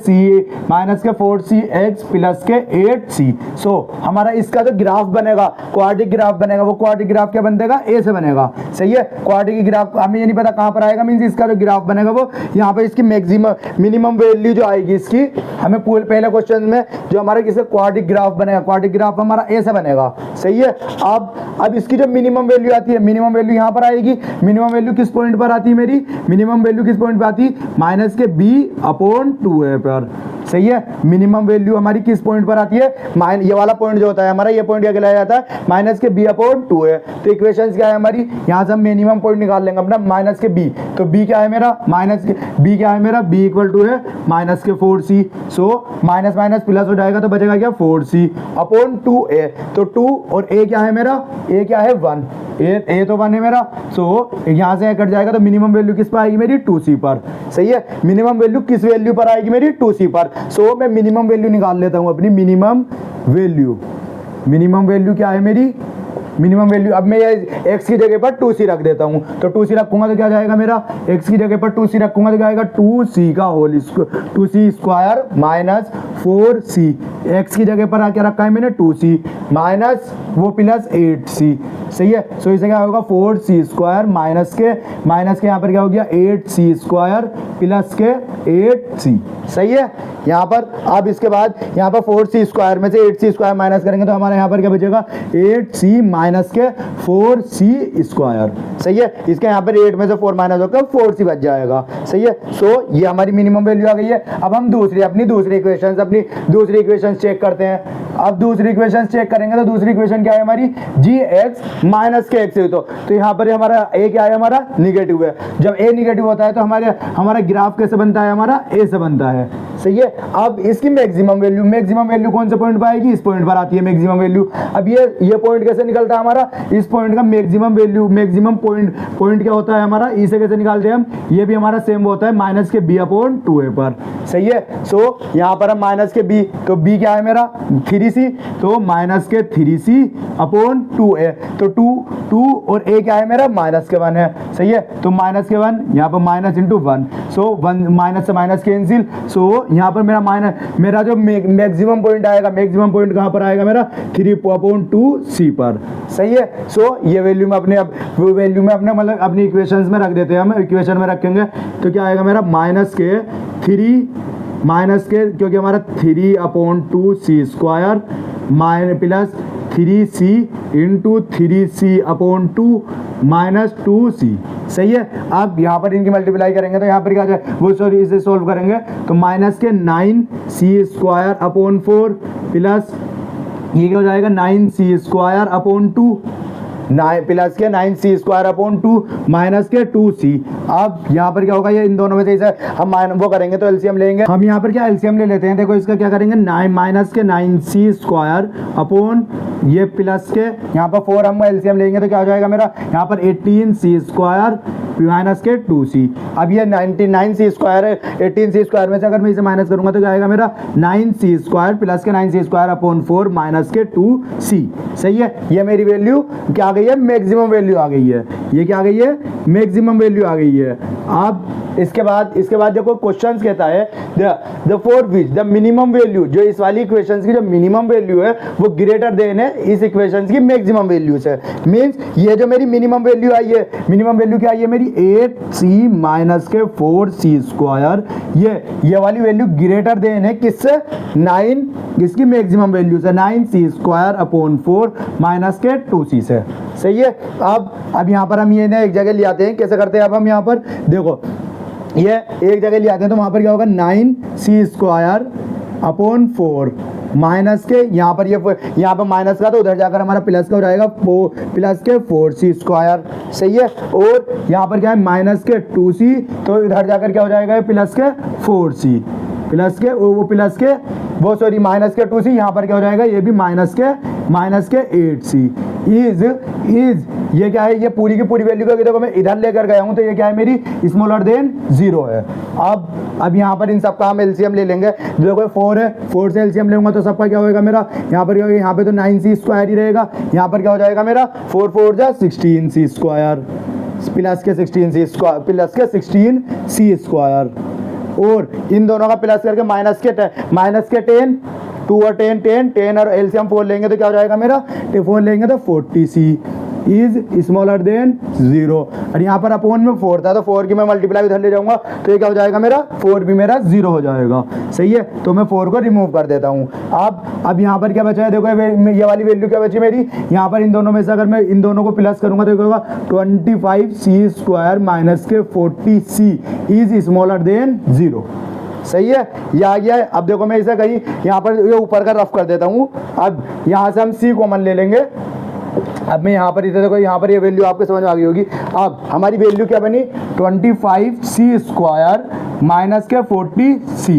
4सी एक्स प्लस के 8सी। सो हमारा इसका जो ग्राफ बनेगा क्वाड्रिक ग्राफ बनेगा, वो क्वाड्रिक ग्राफ क्या बनेगा, ए से बनेगा। सही है। क्वाड्रिक ग्राफ हमें ये नहीं पता कहाँ पर आएगा, मींस इसका जो ग्राफ बनेगा वो यहाँ पर इसकी मैक्सिमम मिनिमम वैल्यू जो आएगी इसकी, हमें पहले क्वेश्चन में जो हमारा किसी क्वाड्रिक ग्राफ बनेगा, क्वाड्रिक ग्राफ हमारा ए से बनेगा। सही है। अब इसकी जो मिनिमम वैल्यू आती है, मिनिमम वैल्यू यहाँ पर आएगी। मिनिमम वैल्यू किस पॉइंट पर आती है मेरी, मिनिमम वैल्यू किस पॉइंट पर आती है, माइनस के b/2 पर। सही है। मिनिमम वैल्यू हमारी किस पॉइंट पर आती है, ये वाला पॉइंट जो होता है हमारा, ये पॉइंट क्या कहलाया जाता है, माइनस के b/2 है। तो इक्वेशन क्या है हमारी, यहाँ से हम मिनिमम पॉइंट निकाल लेंगे अपना माइनस के b। तो b क्या है मेरा, माइनस के b क्या है मेरा, b इक्वल टू है माइनस के 4c। So minus minus plus हो जाएगा तो बचेगा क्या 4c/2a। तो 2 और a क्या है मेरा, a क्या है 1, a तो 1 है मेरा। सो यहाँ से कट जाएगा तो मिनिमम वैल्यू किस पर आएगी मेरी 2c पर। सही है। मिनिमम वैल्यू किस वैल्यू पर आएगी मेरी 2c पर। सो मैं मिनिमम वैल्यू निकाल लेता हूं अपनी मिनिमम वैल्यू। मिनिमम वैल्यू क्या है मेरी, मिनिमम वैल्यू, अब मैं ये x की जगह पर 2c रख देता हूं। तो 2c रखूंगा तो क्या जाएगा मेरा, x की जगह पर 2c रखूंगा तो क्या आएगा 2c का whole 2c square minus 4c। x की जगह पर क्या रखा है मैंने 2c माइनस वो प्लस 8c। सही है। सो इसे क्या होगा 4c स्क्वायर माइनस के यहाँ पर क्या हो गया 8c स्क्वायर प्लस के 8c। सही है। यहाँ पर अब इसके बाद यहाँ पर 4c स्क्वायर में से 8c स्क्वायर माइनस करेंगे तो हमारे यहाँ पर क्या बचेगा 8c माइनस के 4c स्क्वायर। सही है। इसके यहाँ पर 8 में से 4 माइनस होकर 4c बच जाएगा। सही है। सो ये हमारी मिनिमम वैल्यू आ गई है। अब हम अपनी दूसरी इक्वेशन चेक करते हैं। अब दूसरी इक्वेशन चेक करेंगे तो दूसरी इक्वेशन क्या है हमारी, जी एक्स माइनस के एक्स। तो यहाँ पर हमारा ए क्या है, हमारा निगेटिव है। जब ए निगेटिव होता है तो हमारा ग्राफ कैसे बनता है, हमारा ए से बनता है। सही है। अब इसकी मैक्सिमम वैल्यू कौन से पॉइंट पर आएगी, इस पॉइंट पर आती है मैक्सिमम वैल्यू। अब ये पॉइंट कैसे निकलता है हमारा, इस पॉइंट का मैक्सिमम वैल्यू, मैक्सिमम पॉइंट क्या होता है हमारा, इसे कैसे निकालते हैं हम, ये भी हमारा सेम होता है माइनस के b/2 पर। सही है। सो यहाँ पर हम माइनस के b, तो b क्या है मेरा 3c, तो माइनस के 3c/2a। तो 2 और a क्या है मेरा माइनस के 1 है। सही है। तो माइनस के 1 यहाँ पर माइनस इंटू 1। सो 1 माइनस से माइनस कैंसिल। सो यहाँ पर मेरा जो मैक्सिमम पॉइंट आएगा, मैक्सिमम पॉइंट कहाँ पर आएगा मेरा 3/2c पर। सही है। सो ये वैल्यू में अपने मतलब अपनी इक्वेशंस में रख देते हैं। हम इक्वेशन में रखेंगे तो क्या आएगा मेरा माइनस के क्योंकि हमारा 3/2c square plus 3c into 3c/2 minus 2c। सही है। अब यहाँ पर इनकी मल्टीप्लाई करेंगे तो यहाँ पर क्या जाए वो, सॉरी इसे सोल्व करेंगे तो माइनस के 9c²/4 प्लस ये क्या हो जाएगा 9c²/2 प्लस के 9c²/2 माइनस के 2c। अब यहाँ पर क्या होगा, ये इन दोनों में से हम वो करेंगे तो एलसीएम लेंगे। हम यहाँ पर क्या एलसीएम ले लेते हैं। देखो इसका क्या करेंगे माइनस के 9c² ये प्लस के यहाँ पर 4 हम एलसीएम लेंगे तो क्या हो जाएगा मेरा यहाँ पर 18c² माइनस के 2c। अब ये 99c स्क्वायर है, 18c स्क्वायर में से अगर मैं इसे माइनस करूंगा तो क्या आएगा मेरा 9c स्क्वायर प्लस के 9c स्क्वायर अपॉन 4 माइनस के 2c। सही है, ये मेरी वैल्यू क्या आ गई है, मैक्सिमम वैल्यू आ गई है। ये क्या आ गई है, मैक्सिमम वैल्यू आ गई है। अब इसके बाद देखो क्वेश्चन कहता है the for which the minimum value, जो इस वाली इक्वेशंस की जो मिनिमम वैल्यू है वो ग्रेटर देन है इस इक्वेशंस की मैक्सिमम वैल्यू से। मींस ये जो मेरी मिनिमम वैल्यू आई है, मिनिमम वैल्यू क्या आई है मेरी 8c माइनस के 4c स्क्वायर, ये वाली वैल्यू ग्रेटर देन है किससे, 9 इसकी मैक्सिमम वैल्यू से, 9c स्क्वायर अपॉन 4 माइनस के 2c से। सही है। अब यहाँ पर हम ये ना एक जगह ले आते हैं, कैसे करते हैं अब हम यहाँ पर देखो, ये एक जगह ले आते हैं तो वहाँ पर क्या होगा 9c स्क्वायर अपॉन 4 माइनस के, यहाँ पर माइनस का तो उधर जाकर हमारा प्लस का हो जाएगा प्लस के 4c स्क्वायर। सही है। और यहाँ पर क्या है माइनस के 2c, तो इधर जाकर क्या हो जाएगा प्लस के 4c प्लस के माइनस के 2c, यहाँ पर क्या हो जाएगा ये भी माइनस के 8c इज ये क्या है, ये पूरी की पूरी वैल्यू को देखो मैं इधर लेकर गया हूँ तो ये क्या है मेरी स्मॉलर देन 0 है। अब यहाँ पर इन सब का हम एलसीएम ले लेंगे। देखो 4 है, 4 से एलसीएम लूंगा तो सबका क्या होगा मेरा, यहाँ पर क्या होगा, यहाँ पे तो 9c स्क्वायर ही रहेगा, यहाँ पर क्या हो जाएगा मेरा 4 4 जा 16c स्क्वायर प्लस के 16c स्क्वायर, और इन दोनों का प्लस करके माइनस के 10 2 और 10 और एलसीएम 4 लेंगे तो क्या हो जाएगा मेरा, 4 लेंगे तो 40c इज स्मॉलर देन 0। और यहाँ पर अपोन में 4 था तो 4 की मैं मल्टीप्लाई उधर ले जाऊंगा तो ये क्या हो जाएगा मेरा 4 भी मेरा 0 हो जाएगा। सही है, तो मैं 4 को रिमूव कर देता हूँ। अब यहाँ पर क्या बचा है, देखो ये वाली वैल्यू क्या बची मेरी, यहाँ पर इन दोनों में से अगर मैं इन दोनों को प्लस करूंगा तो क्या होगा 25c स्क्वायर माइनस के 40c इज स्मॉलर देन 0। सही है, ये आ गया है। अब देखो मैं इसे कहीं यहाँ पर ये ऊपर का रफ कर देता हूँ। अब यहाँ से हम c कॉमन ले लेंगे। अब मैं यहाँ पर इसे देखो, यहाँ पर ये वैल्यू आपको समझ में आ गई होगी। अब हमारी वैल्यू क्या बनी 25c स्क्वायर माइनस के 40c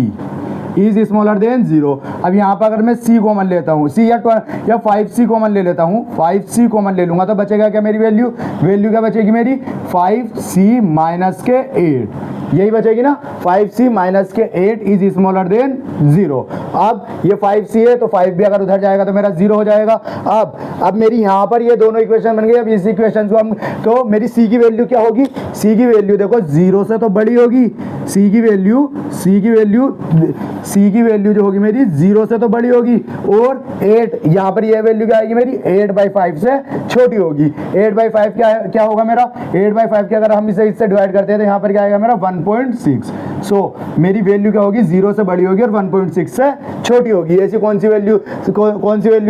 इज स्मॉलर देन 0। अब यहाँ पर अगर मैं c कॉमन लेता हूँ, c या 5c कॉमन ले लेता हूँ, 5c कॉमन ले लूँगा तो बचेगा क्या मेरी वैल्यू क्या बचेगी मेरी 5c माइनस के 8, यही बचेगी ना 5c माइनस के 8 इज स्मॉलर देन 0। अब ये 5c है तो 5 भी अगर उधर जाएगा तो मेरा 0 हो जाएगा। अब मेरी यहाँ पर ये दोनों इक्वेशन बन गई। अब इस इक्वेशन को हम तो मेरी c की वैल्यू क्या होगी, c की वैल्यू देखो 0 से तो बड़ी होगी, c की वैल्यू जो होगी मेरी 0 से तो बड़ी होगी, और 8 यहाँ पर ये वैल्यू क्या आएगी मेरी 8/5 से छोटी होगी। 8/5 क्या होगा मेरा 8/5 के अगर हम इससे डिवाइड करते हैं तो यहाँ पर क्या आएगा मेरा 1.6। सो मेरी वैल्यू क्या होगी 0 से बड़ी होगी और 1.6 से छोटी होगी। ऐसी कौन सी वैल्यू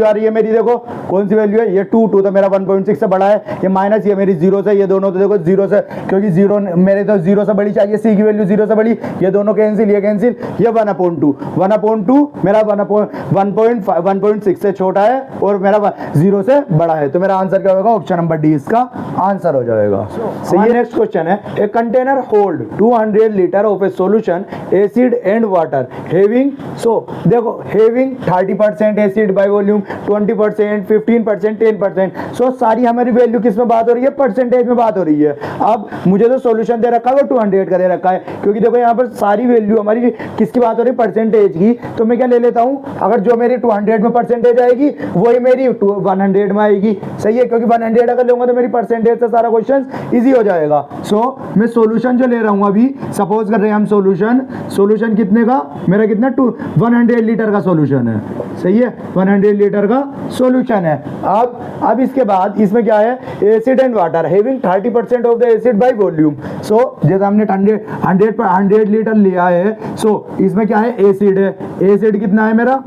आ रही है मेरी, देखो कौन सी वैल्यू है, ये 2 तो मेरा 1.6 से बड़ा है, ये माइनस ये मेरी 0 से, ये दोनों तो देखो 0 से, क्योंकि 0 मेरे तो 0 से बड़ी चाहिए, c की वैल्यू 0 से बड़ी, ये दोनों कैंसिल, ये 1/2 मेरा 1.6 से छोटा है और मेरा 0 से बड़ा है, तो मेरा आंसर क्या होगा, ऑप्शन नंबर डी इसका आंसर हो जाएगा। सही है। नेक्स्ट क्वेश्चन है, a container hold 200 litre of a solution acid and water having, so देखो having 30% acid by volume, 20%, 15%, 10%। So सारी हमारी वैल्यू किस में बात हो रही है, परसेंटेज में बात हो रही है। अब मुझे तो सॉल्यूशन दे रखा है वो 200 का दे रखा है, क्योंकि देखो यहाँ पर सारी वैल्यू हमारी किसकी बात हो रही है, परसेंटेज की, तो मैं क्या ले लेता हूँ, अगर जो मेरी 200 में परसेंटेज आएगी वही मेरी 100 में आएगी। सही है, क्योंकि 100 अगर लूंगा तो मेरी परसेंटेज से सारा क्वेश्चन इजी हो जाएगा। सो मैं सॉल्यूशन जो ले रहा हूँ अभी, सपोज कर रहे हैं हम सॉल्यूशन कितने का, मेरा कितना 100 लीटर का सॉल्यूशन है। सही है, 100 लीटर का सॉल्यूशन है। अब इसके बाद इसमें क्या है, acid and water having 30% of the acid by volume. So जैसे हमने 100 लीटर लिया है, सो इसमें क्या है, एसिड है। एसिड कितना है मेरा,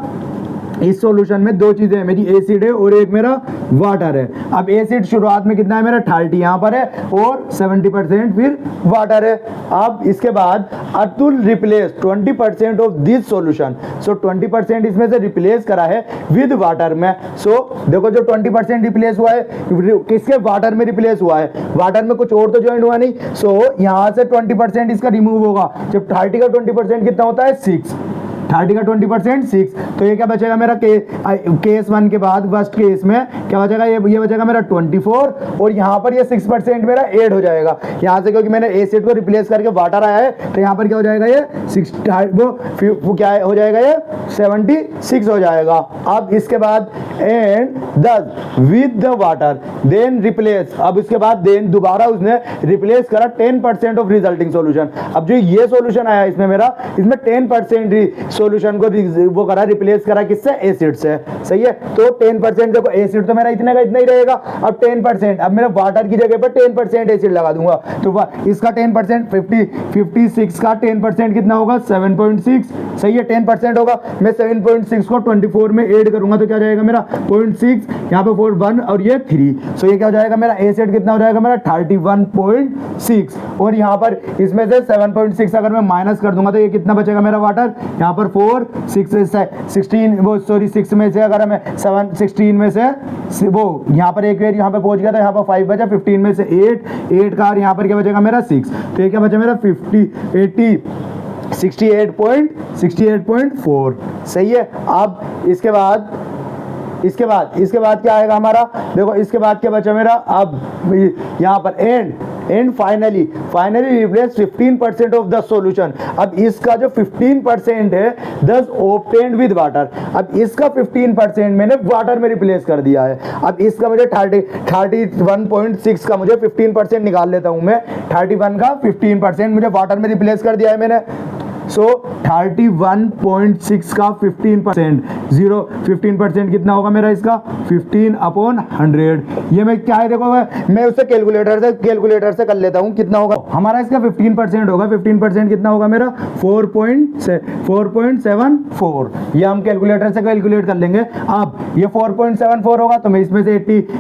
इस सॉल्यूशन में दो चीजें हैं, मेरी एसिड है और एक मेरा वाटर है। अब एसिड शुरुआत में कितना है मेरा 30 यहाँ पर है और 70% फिर वाटर है। अब इसके बाद Atul replace 20% of this solution, so 20% इसमें से रिप्लेस करा है विद वाटर में। सो देखो जो 20% रिप्लेस हुआ है किसके, वाटर में रिप्लेस हुआ है, वाटर में कुछ और तो ज्वाइन हुआ नहीं। सो यहाँ से 20% इसका रिमूव होगा, जब 30 का 20% कितना होता है 6, 30 का 20% 6, तो ये क्या बचेगा मेरा केस 1 के बाद फर्स्ट केस में क्या बचेगा, ये बचेगा मेरा 24 और यहाँ पर ये 6% मेरा ऐड हो जाएगा यहाँ से, क्योंकि मैंने एसिड को रिप्लेस करके वाटर आया है, तो यहाँ पर क्या हो जाएगा ये 6 वो क्या हो जाएगा ये 76 हो जाएगा। अब इसके बाद and 10 with the water then replace, अब इसके बाद देन दोबारा उसने रिप्लेस करा 10% ऑफ रिजल्टिंग सॉल्यूशन। अब जो ये सॉल्यूशन आया इसमें मेरा, इसमें 10% सॉल्यूशन को वो करा रिप्लेस करा किससे, एसिड से, सही है। तो 10% देखो एसिड तो मेरा इतने का इतना ही रहेगा, अब 10% अब मेरा वाटर की जगह पर 10% एसिड लगा दूंगा, तो इसका 10% 56 का 10% कितना होगा 7.6, सही है 10% होगा। मैं 7.6 को 24 में ऐड करूंगा तो क्या जाएगा मेरा 0.6, यहाँ पे 4 1 और ये 3, सो ये क्या हो जाएगा मेरा एसिड कितना हो जाएगा मेरा 31.6, और यहाँ पर इसमें से 7.6 अगर मैं माइनस कर दूंगा तो ये कितना बचेगा मेरा वाटर, यहाँ पर 4 16 वो सॉरी 6 में से अगर मैं 7 16 में से वो यहाँ पर एक यहाँ पे पहुंच गया तो यहाँ पर 5 बचा, 15 में से 8 का, और यहाँ पर क्या बचेगा मेरा 6, तो ये क्या बचा मेरा 68.4, सही है। अब इसके बाद क्या आएगा हमारा, देखो इसके बाद क्या बचा मेरा, अब यहाँ पर and finally replace 15% of the solution. अब इसका जो 15% है 10 ऑब्टेन्ड विद वाटर, अब इसका 15% मैंने वाटर में रिप्लेस कर दिया है। अब इसका मुझे 31.6 का मुझे 15% निकाल लेता हूं मैं, 31 का 15% मुझे वाटर में रिप्लेस कर दिया है मैंने, सो 31.6 का 15% कितना होगा मेरा इसका 15/100। ये मैं क्या है देखो मैं उससे कैलकुलेटर से कर लेता हूँ कितना होगा हमारा इसका 15% होगा, 15% कितना होगा मेरा 4.74, ये हम कैलकुलेटर से कैलकुलेट कर लेंगे। अब ये 4.74 होगा तो मैं इसमें से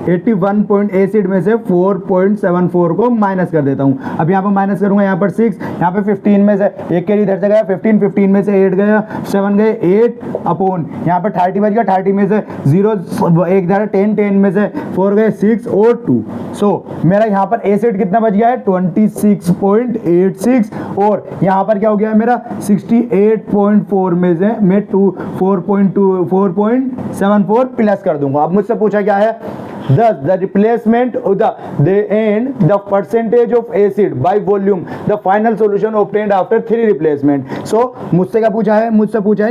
81 में से 4.74 को माइनस कर देता हूँ। अब यहाँ पर माइनस करूंगा, यहाँ पर 6, यहाँ पे 15 में से एक कैरी इधर से 15 में से 8 गया, 7 गए 8 अपॉन यहाँ पर 30 बच गया, 30 में से 0 एक 10 में से 4 गए 6 और 2, सो मेरा यहाँ पर एसिड कितना बच गया है 26.86, और यहाँ पर क्या हो गया है मेरा 68.4 में से मैं 4.74 प्लस कर दूंगा। अब मुझसे पूछा क्या है, thus the replacement of the percentage of acid by volume, the final solution obtained after 3 replacement। so मुझसे क्या पूछा है,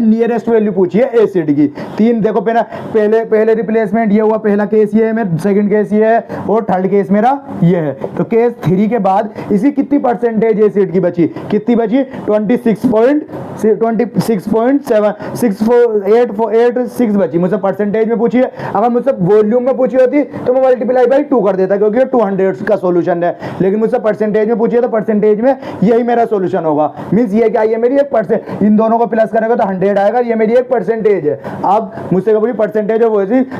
नियरेस्ट वैल्यू पूछी है एसिड की। 3 देखो पहले रिप्लेसमेंट ये हुआ, पहला केस ये है मेरा, सेकंड केस ये है और थर्ड केस मेरा ये है। तो केस 3 के बाद इसकी कितनी परसेंटेज एसिड की बची, कितनी बची 26.86 बची, मुझसे परसेंटेज में पूछी है। अगर मुझसे वॉल्यूम में पूछी होती तो मैं मल्टीप्लाई बाई 2 कर देता क्योंकि 200 का सॉल्यूशन है, लेकिन मुझसे परसेंटेज में पूछिए तो परसेंटेज में यही मेरा सॉल्यूशन होगा। मींस ये क्या, ये मेरी 1%, इन दोनों को प्लस करेंगे तो 100 आएगा, ये मेरी 1% है। अब मुझसे कभी percentage of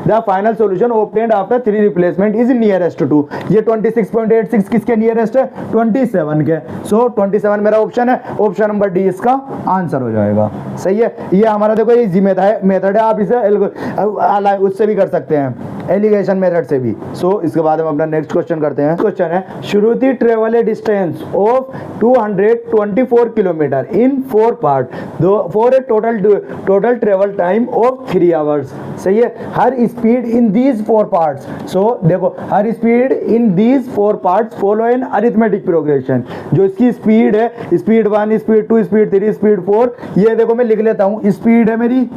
the final solution obtained after 3 replacement is nearest to, ये 26.86 किसके नियरेस्ट है 27 के, सो 27 मेरा ऑप्शन है, ऑप्शन नंबर डी इसका आंसर हो जाएगा, सही है। ये हमारा देखो इजी मेथड है, आप इसे उससे भी कर सकते हैं, एलिगेशन मेथड से भी। सो इसके बाद हम अपना नेक्स्ट क्वेश्चन करते हैं। क्वेश्चन है Shruti travel a distance of 224 kilometre in 4 part for a total travel time of 3 hours, सही है। Her speed in these 4 parts, so देखो her speed in these 4 parts follow an arithmetic progression. जो इसकी स्पीड है, स्पीड 1, स्पीड 2, स्पीड 3, स्पीड 4, ये देखो मैं लिख लेता हूँ, स्पीड है मेरी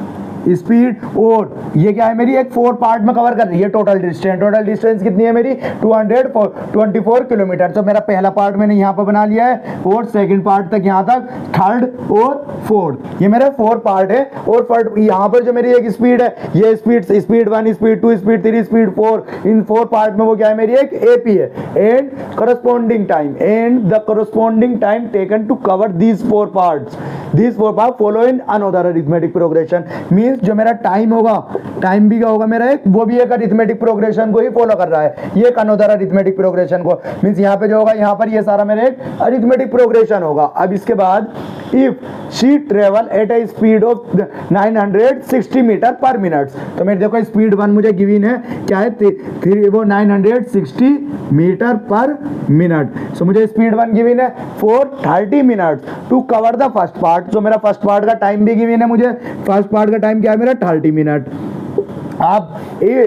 स्पीड, और ये क्या है मेरी एक 4 पार्ट में कवर कर रही है टोटल डिस्टेंस कितनी है मेरी 224 किलोमीटर। तो मेरा पहला पार्ट मैंने यहाँ पर बना लिया है, और सेकंड पार्ट तक यहाँ तक, थर्ड और फोर्थ, ये मेरे 4 पार्ट है। और यहाँ पर जो मेरी एक स्पीड है, ये स्पीड 1, स्पीड 2, स्पीड 3, स्पीड 4, इन 4 पार्ट में वो क्या है मेरी एक एपी है। And corresponding time taken to cover these 4 parts follow in another arithmetic progression. Means जो मेरा टाइम होगा, टाइम भी क्या होगा मेरा एक, वो भी एक अरिथमेटिक प्रोग्रेशन को ही फॉलो कर रहा है, ये एक अनदर अरिथमेटिक प्रोग्रेशन को। मींस यहाँ पे जो होगा, यहाँ पर ये सारा मेरा एक अरिथमेटिक प्रोग्रेशन होगा। अब इसके बाद if she travel at a speed of 960 metre per minute, तो मेरे देखो स्पीड 1 मुझे गिवन है क्या है, वो 960 मीटर पर मिनट। सो मुझे स्पीड 1 गिवन है for 30 minute to cover the first part part, तो मेरा फर्स्ट पार्ट का टाइम भी गिवन है मुझे, फर्स्ट पार्ट का टाइम क्या है मेरा 30 मिनट। अब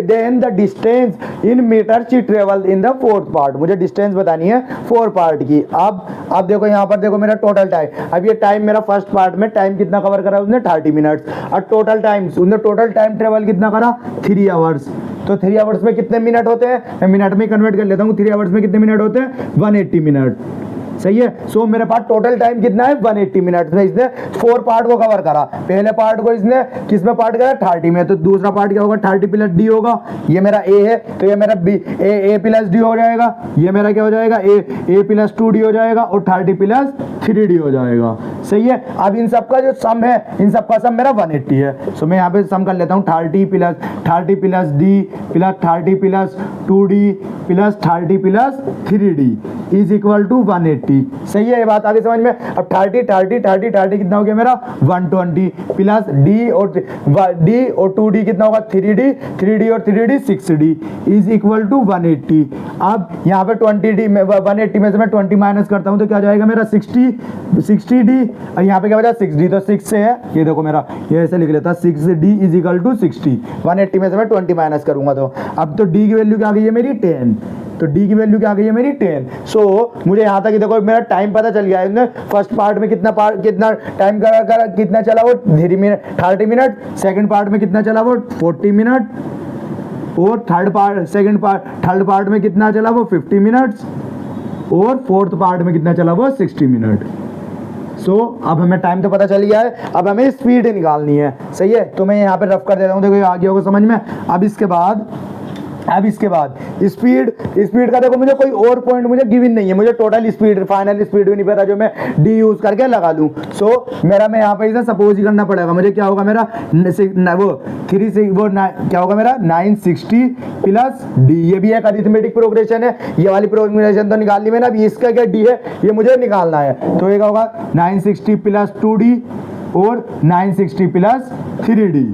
then the distance in metre she travel in the fourth part, मुझे डिस्टेंस बतानी है 4 पार्ट की। अब देखो यहाँ पर देखो मेरा टोटल टाइम, अब ये टाइम मेरा फर्स्ट पार्ट में टाइम कितना कवर करा उसने 30 मिनट्स, और टोटल टाइम उसने टोटल टाइम ट्रेवल कितना करा 3 आवर्स। तो 3 आवर्स में कितने मिनट होते हैं, मैं मिनट में कन्वर्ट कर लेता हूँ, 3 आवर्स में कितने मिनट होते हैं 180 मिनट, सही है। सो मेरे पास टोटल टाइम कितना है 180 मिनट में इसने 4 पार्ट को कवर करा। पहले पार्ट को इसने किस में पार्ट करा 30 में, तो दूसरा पार्ट क्या होगा 30 प्लस डी होगा, ये मेरा ए है तो ये मेरा बी ए प्लस डी हो जाएगा, ये मेरा क्या हो जाएगा ए प्लस 2d हो जाएगा, और 30 प्लस 3d हो जाएगा, सही है। अब इन सब का जो सम है, इन सब का सम मेरा 180 है। सो मैं यहाँ पे सम कर लेता हूँ 30 plus D plus 30 plus 2d plus 30 plus 3d is equal to 180, सही है। ये बात आगे समझ में। अब 30 कितना हो गया मेरा 120 प्लस डी और 2d कितना होगा 3d और 3d 6d is equal to 180। अब यहाँ पे 20d में 180 में से मैं 20 माइनस करता हूँ तो क्या जाएगा मेरा 60d, और यहाँ पे क्या बचा 6d, तो 6 से है, ये देखो मेरा ये ऐसे लिख लेता 6d इज इक्वल टू 60, 180 में से मैं 20 माइनस करूंगा तो अब तो d की वैल्यू क्या आ गई है मेरी 10, तो d की वैल्यू क्या आ गई है मेरी 10। सो मुझे यहाँ तक देखो मेरा टाइम पता चल गया है, फर्स्ट पार्ट में कितना टाइम कितना चला वो 30 मिनट, सेकंड पार्ट में कितना चला वो 40 मिनट, और थर्ड पार्ट में कितना चला वो 50 मिनट्स, और फोर्थ पार्ट में कितना चला वो 60 मिनट। सो अब हमें टाइम तो पता चल गया है, अब हमें स्पीड निकालनी है, सही है। तो मैं यहाँ पे रफ कर देता हूँ, देखो ये आ गया होगा समझ में। अब इसके बाद स्पीड का देखो मुझे कोई और पॉइंट मुझे गिवन नहीं है, मुझे टोटल स्पीड फाइनल स्पीड भी नहीं पता जो मैं डी यूज करके लगा लूं। सो मेरा मैं यहाँ पे इसे सपोज ही करना पड़ेगा, मुझे क्या होगा मेरा क्या होगा मेरा 960 प्लस डी, ये भी एक अरिथमेटिक प्रोग्रेशन है, ये वाली प्रोग्रेशन तो निकाल ली मैंने, अब इसका क्या डी है ये मुझे निकालना है। तो ये क्या होगा 960 प्लस 2d और 960 प्लस 3d,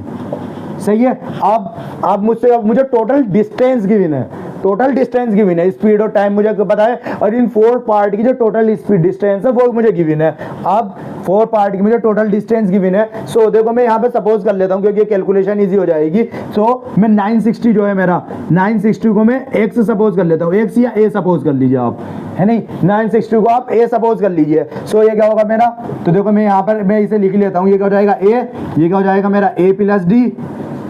सही है। अब मुझे टोटल डिस्टेंस गिवन है, स्पीड और टाइम मुझे पता है, और इन 4 पार्ट की जो टोटल स्पीड डिस्टेंस है वो मुझे गिवन है। अब 4 पार्ट की मुझे टोटल डिस्टेंस गिवन है। सो देखो मैं यहाँ पे सपोज कर लेता हूँ क्योंकि कैलकुलेशन इजी हो जाएगी। सो मैं 960 जो है मेरा 960 को मैं x सपोज कर लेता हूँ, x या a सपोज कर लीजिए आप, है नहीं, 960 को आप a सपोज कर लीजिए। सो ये क्या होगा मेरा, तो देखो मैं यहाँ पर मैं इसे लिख लेता हूँ, ये क्या हो जाएगा a, ये क्या हो जाएगा मेरा a प्लस डी,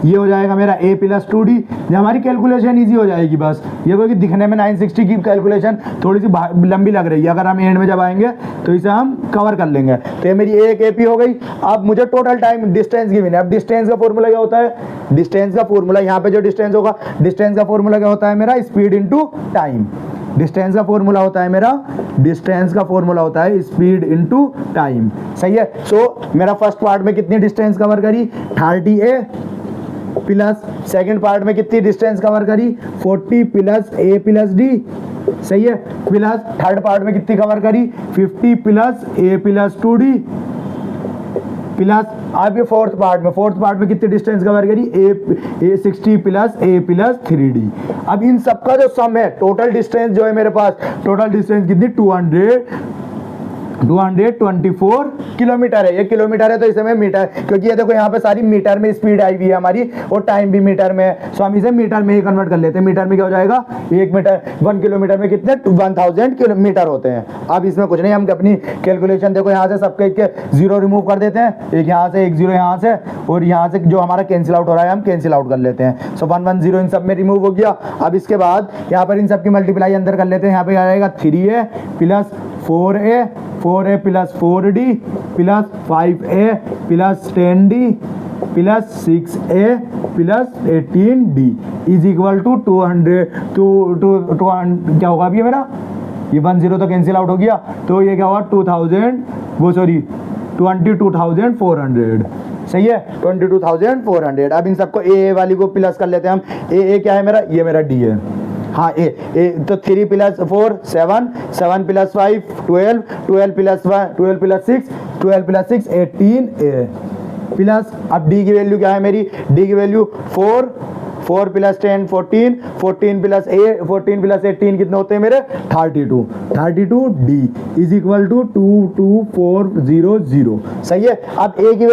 ये हो जाएगा मेरा a प्लस 2d, हमारी कैलकुलेशन इजी हो जाएगी। बस ये कोई दिखने में 960 की कैलकुलेशन थोड़ी सी लंबी लग रही है, अगर हम एंड में जब आएंगे तो इसे हम कवर कर लेंगे। तो ये मेरी एक AP हो गई। अब मुझे टोटल टाइम डिस्टेंस गिवन है। अब डिस्टेंस का फॉर्मूला क्या होता है, डिस्टेंस का फॉर्मूला यहाँ पे जो डिस्टेंस होगा, डिस्टेंस का फॉर्मूला क्या होता है मेरा स्पीड इंटू टाइम, डिस्टेंस का फॉर्मूला होता है मेरा स्पीड इंटू टाइम, सही है। सो मेरा फर्स्ट पार्ट में कितनी डिस्टेंस कवर करी 30a प्लस सेकंड पार्ट में कितनी डिस्टेंस कवर करी 40 प्लस a प्लस d, सही है, प्लस थर्ड पार्ट में कितनी कवर करी 50 plus a plus 2d, plus अब ये फोर्थ पार्ट में कितनी डिस्टेंस कवर करी a 60 plus a plus 3d। अब इन सबका जो सम है टोटल डिस्टेंस जो है मेरे पास, टोटल डिस्टेंस कितनी 224 किलोमीटर है। ये किलोमीटर है तो इसे मैं मीटर, क्योंकि ये देखो यहाँ पे सारी मीटर में स्पीड आई हुई है हमारी और टाइम भी मीटर में है, सो हम इसे मीटर में ही कन्वर्ट कर लेते हैं। मीटर में क्या हो जाएगा 1 किलोमीटर में कितने 1000 किलोमीटर होते हैं। अब इसमें कुछ नहीं, हम अपनी कैलकुलेशन देखो यहाँ से सबके जीरो रिमूव कर देते हैं, एक यहाँ से एक जीरो यहाँ से, और यहाँ से जो हमारा कैंसिल आउट हो रहा है हम कैंसिल आउट कर लेते हैं। सो 110 इन सब में रिमूव हो गया। अब इसके बाद यहाँ पर इन सब की मल्टीप्लाई अंदर कर लेते हैं। यहाँ पे आ जाएगा 3a plus 4a plus 4d plus 5a plus 10d plus 6a plus 18d is equal to 200 क्या होगा अभी मेरा, ये 10 तो कैंसिल आउट हो गया, तो ये क्या होगा 22,400, सही है 22,400। अब इन सबको a वाली को प्लस कर लेते हैं हम। a क्या है मेरा, ये मेरा d है, हाँ ए तो 3 प्लस 4 7 प्लस 5 12 प्लस 1 12 प्लस 6 18 ए प्लस अब डी की वैल्यू क्या है मेरी, डी की वैल्यू 4 4 प्लस 10 14, 14 प्लस 8 14 प्लस 18 कितने होते हैं मेरे 32, 32D इज इक्वल टू 22400। सही है। अब ए की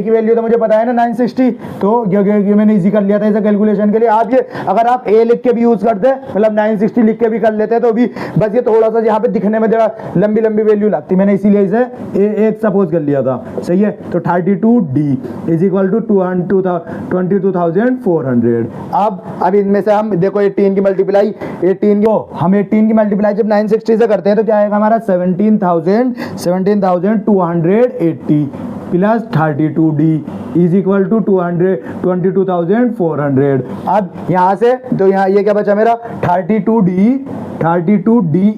वैल्यू तो मुझे पता है ना 960, तो ये मैंने इजी कर लिया था इसे कैलकुलेशन के लिए। आप ये अगर आप ए लिख के भी यूज करते हैं, मतलब 960 लिख के भी कर लेते हैं, तो भी बस ये थोड़ा सा यहाँ पे दिखने में जरा लंबी लंबी वैल्यू लगती, मैंने इसीलिए इसे एक सपोज कर लिया था। सही है। तो 32D इज इक्वल टू 22,400। अब इनमें से हम देखो 18 की मल्टीप्लाई 18 को हम 18 की मल्टीप्लाई जब 960 से करते हैं तो क्या आएगा हमारा 17,280 plus 32D is equal to 22,400। अब यहाँ से तो यहाँ ये क्या बचा मेरा 32D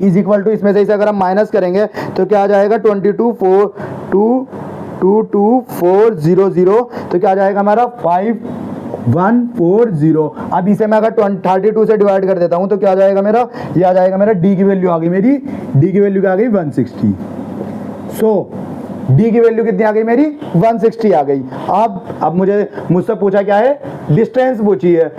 इज इक्वल टू, इसमें से इसे अगर हम माइनस करेंगे तो क्या आ जाएगा 22,400, तो क्या आ जाएगा हमारा 5140। अब इसे मैं अगर 32 से डिवाइड कर देता हूं तो क्या आ जाएगा मेरा, ये आ जाएगा मेरा डी की वैल्यू आ गई, मेरी डी की वैल्यू क्या आ गई 160। सो डी की वैल्यू कितनी आ गई मेरी 160 आ गई। अब मुझसे पूछा क्या है, डिस्टेंस पूछी है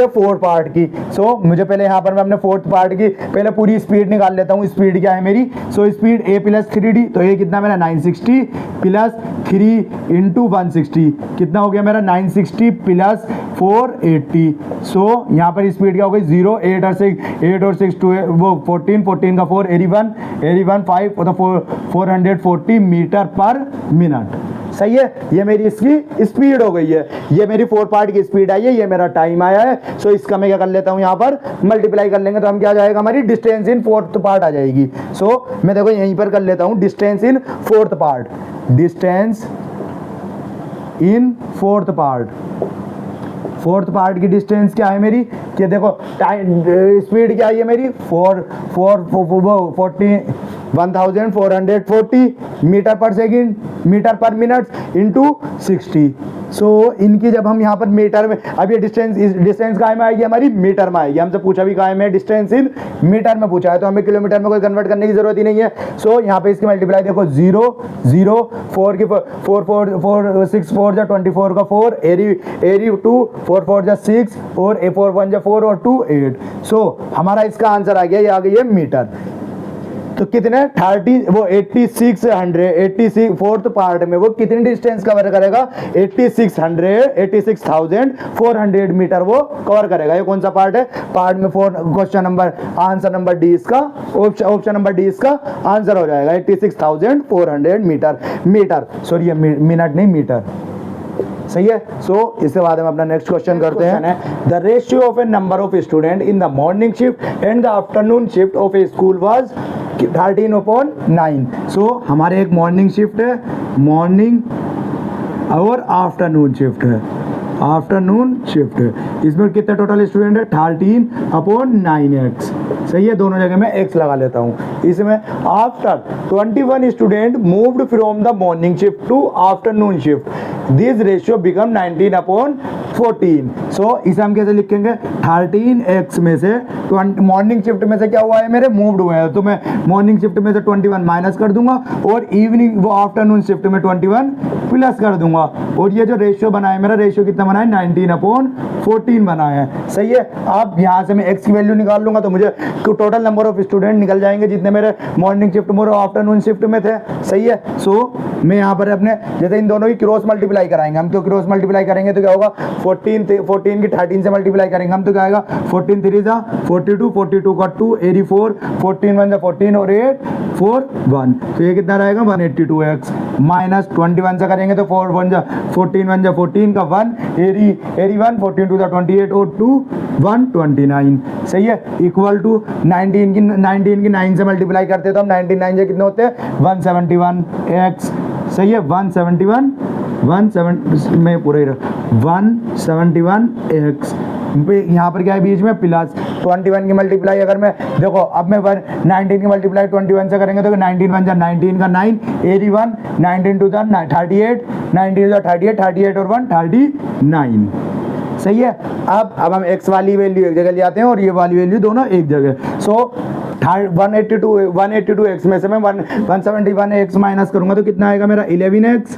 4 पार्ट की। सो मुझे पहले यहाँ पर मैं अपने 4th पार्ट की पहले पूरी स्पीड निकाल लेता हूँ। स्पीड क्या है मेरी, so speed a plus 3d, तो ये कितना मेरा 960 प्लस 3 इंटू 160 कितना हो गया मेरा 960 प्लस 480। सो यहाँ पर स्पीड क्या हो गई 0 8 और 6 2 वो 14 का 4 81 5 तो 440 मीटर पर मिनट। सही है। ये मेरी इसकी स्पीड हो गई है, ये मेरी 4 पार्ट की स्पीड आई है, ये मेरा टाइम आया है। सो इसका मैं क्या कर लेता हूँ, यहाँ पर मल्टीप्लाई कर लेंगे तो हम क्या आ जाएगा हमारी डिस्टेंस इन 4th पार्ट आ जाएगी। सो मैं देखो यहीं पर कर लेता हूँ distance in 4th part, distance in 4th part. 4th part की डिस्टेंस क्या है मेरी, कि देखो टाइम स्पीड क्या है मेरी 1440 metre per second, metre per minute into 60। So इनकी जब हम यहाँ पर मीटर में, अब ये डिस्टेंस कहाँ में आएगी हमारी मीटर में आएगी। हमसे पूछा भी कहाँ में, डिस्टेंस इन मीटर में पूछा है, तो हमें किलोमीटर में कोई कन्वर्ट करने की जरूरत ही नहीं है। सो यहाँ पे इसकी मल्टीप्लाई देखो 0 0 4 की 4 6 4 जा 24 का 4 एरी 2 4 4 जा 6 और 4 1 जा 4 और 2 8। सो हमारा इसका आंसर आ गया, ये आ गई है मीटर। तो कितने 30 वो 86 4th पार्ट में वो कितनी डिस्टेंस कवर करेगा 86,400 मीटर वो कवर करेगा। ये कौन सा पार्ट है, पार्ट में 4 question number answer number D इसका, ऑप्शन नंबर डी इसका आंसर हो जाएगा 86,400 मीटर सॉरी मिनट नहीं मीटर। सही है। सो इसके बाद हम अपना नेक्स्ट क्वेश्चन करते हैं। The ratio of A number of student in the morning shift and the afternoon shift of A school was 13/9। सो हमारे एक मॉर्निंग शिफ्ट है, मॉर्निंग और आफ्टरनून शिफ्ट है, आफ्टरनून शिफ्ट है। इसमें कितने टोटल स्टूडेंट है 13/9x। सही है, दोनों जगह मैं x लगा लेता हूँ। इसमें after 21 student moved from the morning shift to afternoon shift, this ratio become 19/14। So इसे हम कैसे लिखेंगे 13x में से मॉर्निंग शिफ्ट में से क्या हुआ है मेरे मूव्ड हुए हैं, तो मैं मॉर्निंग शिफ्ट में से 21 माइनस कर दूंगा और इवनिंग वो आफ्टरनून शिफ्ट में 21 प्लस कर दूंगा। और ये जो रेशियो बना है मेरा, रेशियो कितना बना है 19/14 बना है। सही है। अब यहाँ से मैं x की वैल्यू निकाल लूंगा तो मुझे टोटल नंबर ऑफ स्टूडेंट निकल जाएंगे जितने मेरे मॉर्निंग शिफ्ट में और आफ्टरनून शिफ्ट में थे। सही है। सो मैं यहाँ पर अपने जैसे इन दोनों की क्रॉस मल्टीप्लाई कराएंगे हम, तो क्रॉस मल्टीप्लाई करेंगे तो क्या होगा 14 की 13 से मल्टीप्लाई करेंगे हम, तो क्या आएगा 14 3 जा 42 42 का 2 84 14 1 जा 14 और 8 4 1, तो ये कितना रहेगा 182x माइनस 21 से करेंगे तो 4 1 जा 14 1 जा 14 का 1 एरी 1 14 2 जा 28 और 2 129। सही है। इक्वल टू 19 की 9 से मल्टीप्लाई करते तो हम 19 से कितने होते हैं 171x। सही है। 171 में पूरा ही 171x। यहाँ पर क्या है बीच में प्लस 21 की मल्टीप्लाई अगर मैं देखो अब मैं 19 की मल्टीप्लाई 21 से करेंगे तो 19 1 जा 19 का 9 81 19 2 जा 38 19 जा 38 और 1 39। सही है। अब हम x वाली वैल्यू एक जगह ले आते हैं और ये वाली वैल्यू दोनों एक जगह। सो 182x में से मैं 171x माइनस करूंगा तो कितना आएगा मेरा 11x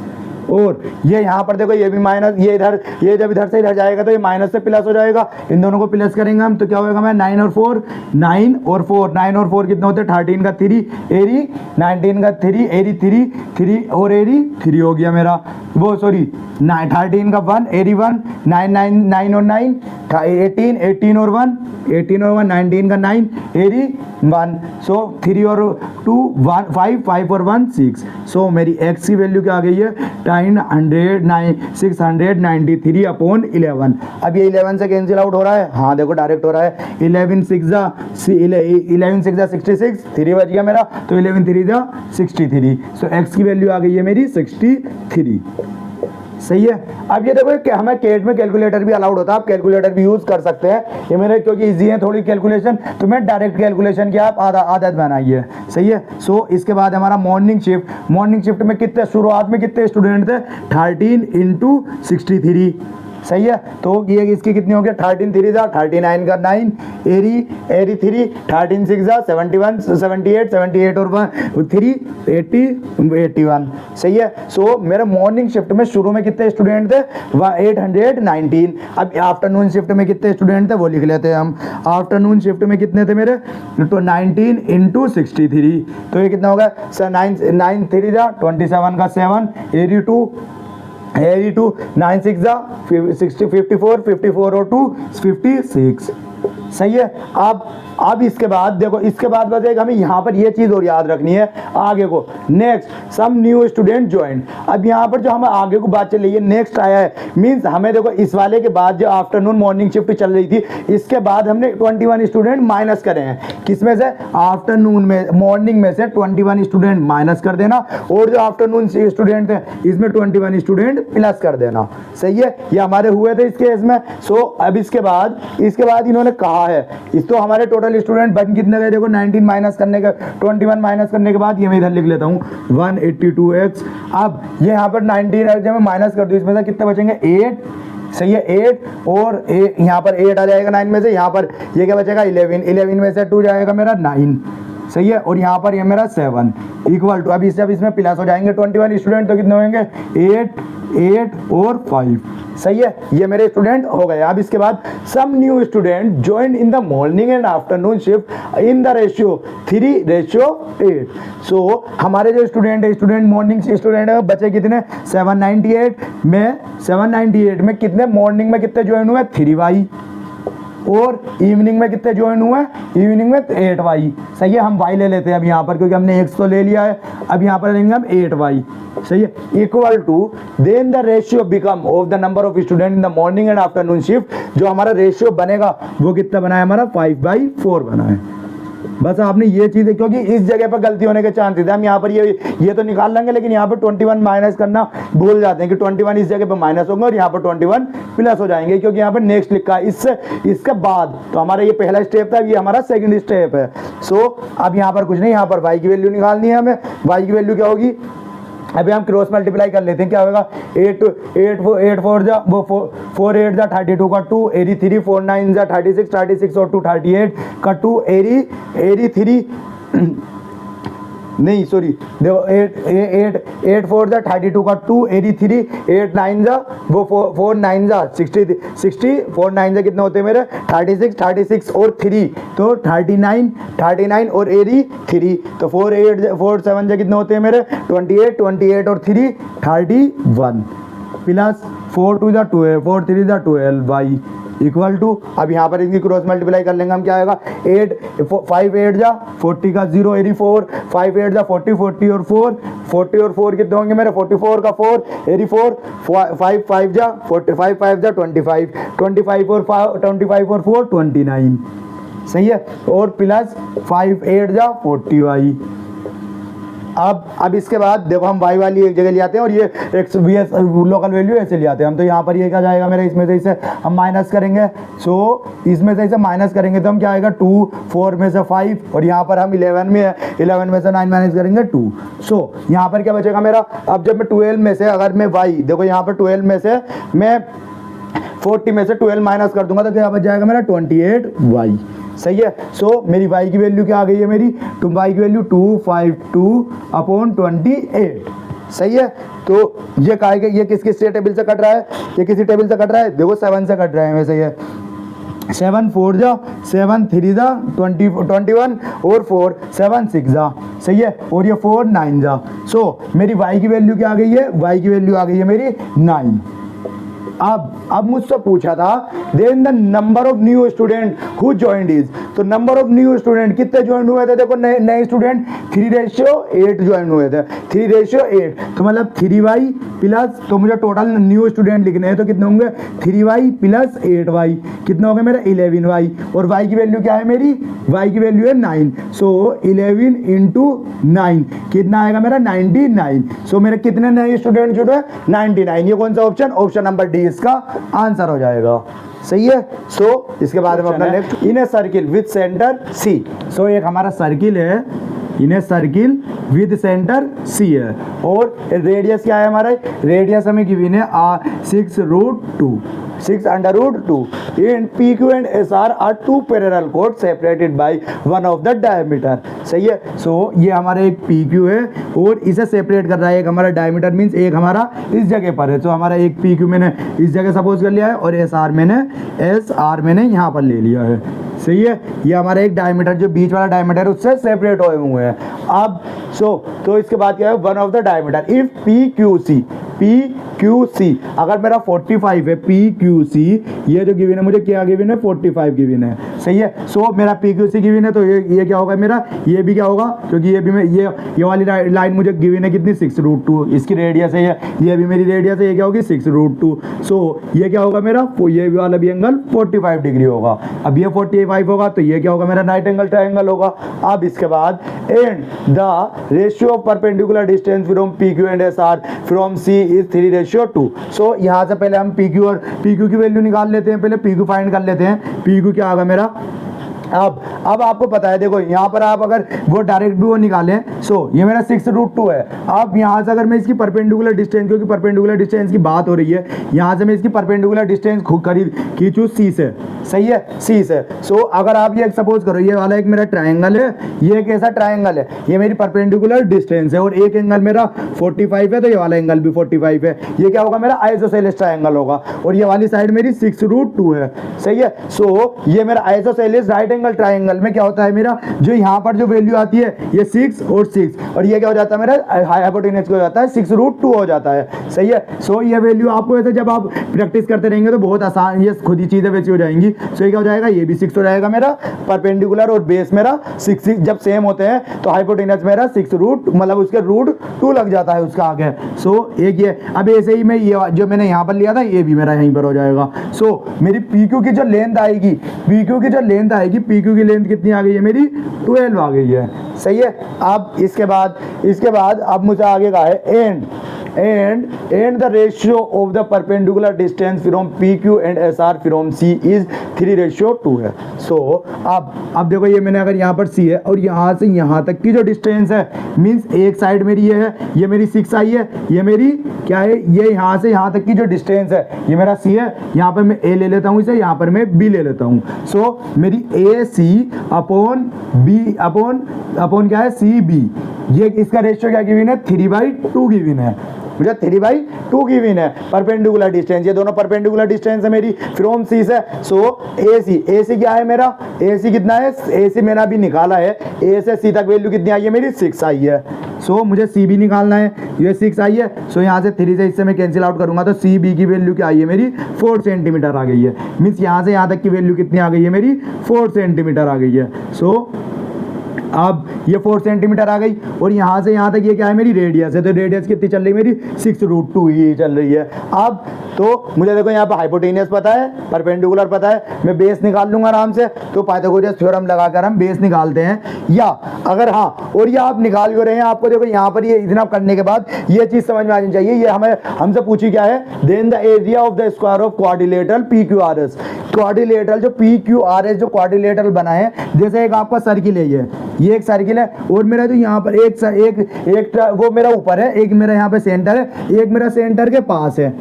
और ये यहाँ पर देखो ये भी माइनस, ये इधर, ये जब इधर से इधर जाएगा तो ये माइनस से प्लस हो जाएगा, इन दोनों को प्लस करेंगे हम तो क्या होगा मैं 9 और 4, 9 और 4 कितना होते हैं 13 का 3 एरी, 19 का 3 एरी 3, 3 और एरी 3 हो गया मेरा, वो सॉरी 13 का 1 एरी 1, 9 और 9 18 और 1 19 का 9 एरी 1, सो 3 और 2 1 5 और 1 6, सो मेरी x की वैल्यू क्या आ गई है 693 अपॉन 11। अब ये 11 से कैंसिल आउट हो रहा है, हाँ देखो डायरेक्ट हो रहा है, 11 6 66, 3 बच गया मेरा, तो 11 3 63, सो x की वैल्यू आ गई है मेरी 63। सही है। अब ये देखो कि हमें केट में कैलकुलेटर भी अलाउड होता है, आप कैलकुलेटर भी यूज कर सकते हैं, ये मेरे क्योंकि इजी है थोड़ी कैलकुलेशन, तो मैं डायरेक्ट कैलकुलेशन की आप आदत बनाइए। सही है। सो इसके बाद हमारा मॉर्निंग शिफ्ट में कितने शुरुआत में कितने स्टूडेंट थे 13 × 63। सही है। तो ये इसकी कितनी हो गया 13 3 39 का 9 एरी 3 13 6 71 78 और 3 80 81। सही है। सो मेरे मॉर्निंग शिफ्ट में शुरू में कितने स्टूडेंट थे 819। अब आफ्टरनून शिफ्ट में कितने स्टूडेंट थे वो लिख लेते हैं हम। आफ्टरनून शिफ्ट में कितने थे मेरे तो 19 × 63, तो ये कितना होगा 9 3 27 का 7 एरी 2 9 6 54 और 2 56। सही है। अब इसके बाद देखो, इसके बाद बचेगा हमें यहाँ पर ये चीज़ और याद रखनी है आगे को। Next some new student join. अब यहाँ पर जो हमें आगे को बात चल रही है नेक्स्ट आया है, मीन्स हमें देखो इस वाले के बाद जो आफ्टरनून मॉर्निंग शिफ्ट चल रही थी इसके बाद हमने 21 स्टूडेंट माइनस करे हैं। किसमें से आफ्टरनून में, मॉर्निंग में से 21 स्टूडेंट माइनस कर देना और जो आफ्टरनून स्टूडेंट थे इसमें 21 स्टूडेंट प्लस कर देना। सही है। ये हमारे हुए थे इस केस में। सो अब इसके बाद इन्होंने कहा है इस तो हमारे टोटल स्टूडेंट बन कितने गए देखो 19 माइनस करने के 21 माइनस करने के बाद ये मैं इधर लिख लेता हूँ 182x। अब ये यहाँ पर 19 जब मैं माइनस कर दूँ इसमें से कितने बचेंगे 8। सही है। 8 और यहाँ पर 8 आ जाएगा 9 में से, यहाँ पर ये क्या बचेगा 11 में से 2 जाएगा मेरा 9। सही है। और यहाँ पर ये मेरा 7 इक्वल टू, अभी जब इसमें प्लस हो जाएंगे 21 स्टूडेंट तो कितने होंगे 8 और 5। सही है। ये मेरे स्टूडेंट हो गए। अब इसके बाद some new student join in the morning and afternoon shift in the ratio 3:8। So हमारे जो स्टूडेंट मॉर्निंग स्टूडेंट है बचे कितने 798 में कितने मॉर्निंग में कितने ज्वाइन हुए 3y और इवनिंग में कितने ज्वाइन हुए इवनिंग में 8y। सही है। हम y ले लेते हैं अब यहाँ पर क्योंकि हमने x तो ले लिया है, अब यहाँ पर लेंगे हम 8y। सही है। Equal to then the ratio become of the number of student in the morning and afternoon shift. जो हमारा रेशियो बनेगा वो कितना बना है हमारा 5/4 बना है। बस आपने ये चीज़, क्योंकि इस जगह पर गलती होने के चांसेस है, हम यहाँ पर ये तो निकाल लेंगे लेकिन यहाँ पर 21 माइनस करना भूल जाते हैं कि 21 इस जगह पर माइनस होंगे और यहाँ पर 21 प्लस हो जाएंगे क्योंकि यहाँ पर नेक्स्ट लिखा है इसके बाद। तो हमारा ये पहला स्टेप था, ये हमारा सेकंड स्टेप है। सो अब यहाँ पर कुछ नहीं, यहाँ पर y की वैल्यू निकालनी है हमें। y की वैल्यू क्या होगी, अभी हम क्रॉस मल्टीप्लाई कर लेते हैं, क्या होगा 8 4 जा वो 4 8 जा 32 का 2 एरी 3 4 9 जा 36 और 2 38 का 2 एरी 3 नहीं सॉरी देखो 8 4 जा 32 का 2 एरी 3 8 9 जा वो 4 9 जा 60 4 9 जा कितने होते हैं मेरे 36 और 3 तो 39 और एरी 3 तो 4 7 जा कितने होते हैं मेरे 28 और 3 31 प्लस 4 2 जा 12 4 3 जा 12 y इक्वल टू, अब यहाँ पर इनकी क्रॉस मल्टीप्लाई कर लेंगे हम, क्या आएगा 5 8 जा 40 का 0 एरी 4 5 8 जा 40 और 4 कितने होंगे मेरे 44 का 4 एरी 4 5 5 जा 45 5 जा 25 और 4 29। सही है। और प्लस 5 8 जा 40y। अब इसके बाद देखो हम y वाली एक जगह ले आते हैं और ये x लोकल वैल्यू ऐसे ले आते हैं हम। तो यहाँ पर ये क्या जाएगा मेरा, इसमें से इसे हम माइनस करेंगे। सो इसमें से इसे माइनस करेंगे तो हम क्या आएगा 2 4 में से 5 और यहाँ पर हम 11 में से 9 माइनस करेंगे 2। सो यहाँ पर क्या बचेगा मेरा, अब जब मैं 12 में से अगर मैं y देखो यहाँ पर 12 में से मैं 40 में से 12 माइनस कर दूंगा तो क्या बच जाएगा मेरा 28y। सही है। सो मेरी y की वैल्यू क्या आ गई है मेरी, तो y की वैल्यू 252 अपॉन 28। सही है। तो ये काय के, ये किस टेबल से कट रहा है, ये किसी टेबल से कट रहा है, देखो 7 से कट रहा है वैसे ये 7 4 जा 7 3 जा 21 और 4 7 6 जा, सही है, और ये 4 9 जा। सो मेरी y की वैल्यू क्या आ गई है, y की वैल्यू आ गई है मेरी 9। अब मुझसे पूछा था then the number of new student who joined is, तो नंबर ऑफ न्यू स्टूडेंट कितने ज्वाइन हुए थे, देखो नए स्टूडेंट 3:8 ज्वाइन हुए थे, 3:8, तो मतलब 3y प्लस, तो मुझे टोटल न्यू स्टूडेंट लिखने हैं तो कितने होंगे 3y प्लस 8y, कितना होगा मेरा 11y, और y की वैल्यू क्या है मेरी, y की वैल्यू है 9, सो 11 इंटू 9 कितना आएगा मेरा 99। सो मेरे कितने नए स्टूडेंट जुड़े 99, ये कौन सा ऑप्शन, ऑप्शन नंबर डी इसका आंसर हो जाएगा, सही है। सो इसके बाद में अपना next, in a circle with centre C, so एक हमारा सर्किल है, in a circle with centre C है, और रेडियस क्या है हमारा, रेडियस हमें गिवन है 6√2 in PQ and SR are two parallel chords separated by one of the diameter, सही है। सो ये हमारा एक PQ है और इसे सेपरेट कर रहा है एक हमारा डायमीटर, मीन्स एक हमारा इस जगह पर है, तो हमारा एक PQ मैंने इस जगह सपोज कर लिया है और SR मैंने यहाँ पर ले लिया है, सही है। ये हमारा एक डायमीटर जो बीच वाला डायमीटर है उससे सेपरेट हुए हैं। अब तो इसके बाद क्या है, one of the diameter if PQC अगर मेरा 45 है, PQC ये जो गिवन है मुझे क्या गिवन है 45 गिवन है, सही है। सो मेरा PQC गिवन है तो ये क्या होगा मेरा, ये भी क्या होगा, क्योंकि ये भी मैं ये वाली लाइन मुझे गिवन है कितनी 6√2, इसकी रेडियस है ये भी मेरी रेडियस है, ये क्या होगी 6√2। सो ये क्या होगा मेरा, ये भी वाला भी एंगल 45 डिग्री होगा। अब ये 45 होगा तो ये क्या होगा मेरा राइट एंगल ट्रायंगल होगा। अब इसके बाद and the ratio of perpendicular distance from PQ and SR from C is 3:2। सो यहाँ से पहले हम PQ की वैल्यू निकाल लेते हैं, पहले PQ फाइंड कर लेते हैं। PQ क्या होगा मेरा, अब आपको पता है, देखो यहाँ पर आप अगर वो डायरेक्ट भी वो निकालें, सो ये मेरा 6√2 है। अब यहाँ से अगर मैं इसकी परपेंडिकुलर डिस्टेंस, क्योंकि परपेंडिकुलर डिस्टेंस की बात हो रही है, यहाँ से मैं इसकी परपेंडिकुलर डिस्टेंस खींचूँ C से, सही है, C से। सो अगर आप ये सपोज करो ये वाला एक मेरा ट्रायंगल है, ये एक ऐसा ट्रायंगल है, ये मेरी परपेंडिकुलर डिस्टेंस है और एक एंगल मेरा 45 है, तो ये वाला एंगल भी 45 है, ये क्या होगा मेरा आइसोसेलेस ट्रायंगल होगा, और ये वाली साइड मेरी 6√2 है, सही है। सो ये मेरा आइसोसेलेस राइट एंगल ट्रायंगल में क्या होता है मेरा, जो यहाँ पर जो वैल्यू आती है ये 6 और 6, और ये क्या हो जाता है मेरा हाइपोटेनस हो जाता है 6√2 हो जाता है, सही है। सो ये वैल्यू आपको ऐसे जब आप प्रैक्टिस करते रहेंगे तो बहुत आसान, ये खुद ही चीजें वैसी हो जाएंगी। सो ये क्या हो जाएगा, ये भी 6 हो जाएगा मेरा परपेंडिकुलर और बेस मेरा 6 जब सेम होते हैं तो हाइपोटेनस मेरा 6 मतलब उसके √2 लग जाता है उसका आगे। सो एक ये, अब ऐसे ही मैं ये जो मैंने यहाँ पर लिया था ये भी मेरा यहीं पर हो जाएगा। सो मेरी PQ की जो लेंथ आएगी, PQ की लेंथ कितनी आ गई है मेरी 12 आ गई है, सही है। अब इसके बाद अब मुझे आगे का है and the ratio of the perpendicular distance from PQ and SR from C is 3:2 है। सो अब देखो ये मैंने अगर यहाँ पर C है और यहाँ से यहाँ तक की जो डिस्टेंस है, मीन्स एक साइड मेरी ये है, ये मेरी 6i है, ये मेरी क्या है, ये यहाँ से यहाँ तक की जो डिस्टेंस है ये मेरा C है, यहाँ पर मैं A ले लेता हूँ इसे, यहाँ पर मैं B ले लेता हूँ। सो मेरी AC अपॉन B अपॉन क्या है CB, ये इसका रेशियो क्या गिवन है 3/2 गिवन है, मुझे 3/2 गिवन है परपेंडिकुलर डिस्टेंस, ये दोनों परपेंडिकुलर डिस्टेंस है मेरी फ्रॉम C से। सो AC क्या है मेरा, AC कितना है, AC मैंने अभी निकाला है, A से C तक वैल्यू कितनी आई है मेरी 6i है। सो मुझे C भी निकालना है, ये 6i है। सो यहाँ से 3 से इससे मैं कैंसिल आउट करूंगा तो CB की वैल्यू क्या आई है मेरी 4 सेंटीमीटर आ गई है, मीन्स यहाँ से यहाँ तक की वैल्यू कितनी आ गई है मेरी 4 सेंटीमीटर आ गई है। सो अब ये 4 सेंटीमीटर आ गई और यहाँ से यहाँ तक ये क्या है मेरी रेडियस है, तो रेडियस कितनी चल रही है मेरी 6√2 ही चल रही है। अब तो मुझे देखो यहाँ पे हाइपोटेनियस पता है, परपेंडिकुलर पता है, मैं बेस निकाल लूंगा आराम से। तो पाइथागोरस थ्योरम लगाकर हम बेस निकालते हैं, या अगर हाँ और ये आप निकाल क्यों रहे हैं, आपको देखो यहाँ पर ये इतना करने के बाद ये चीज समझ में आनी चाहिए। ये हमें हमसे पूछी क्या है, then the area of the square of quadrilateral PQRS, quadrilateral जो PQRS जो क्वाड्रिलेटरल बना है, जैसे एक आपका सर्किल है, ये एक सर्किल है और मेरा जो यहाँ पर एक वो मेरा ऊपर है, एक मेरा यहाँ पे सेंटर है, एक मेरा सेंटर के पास है,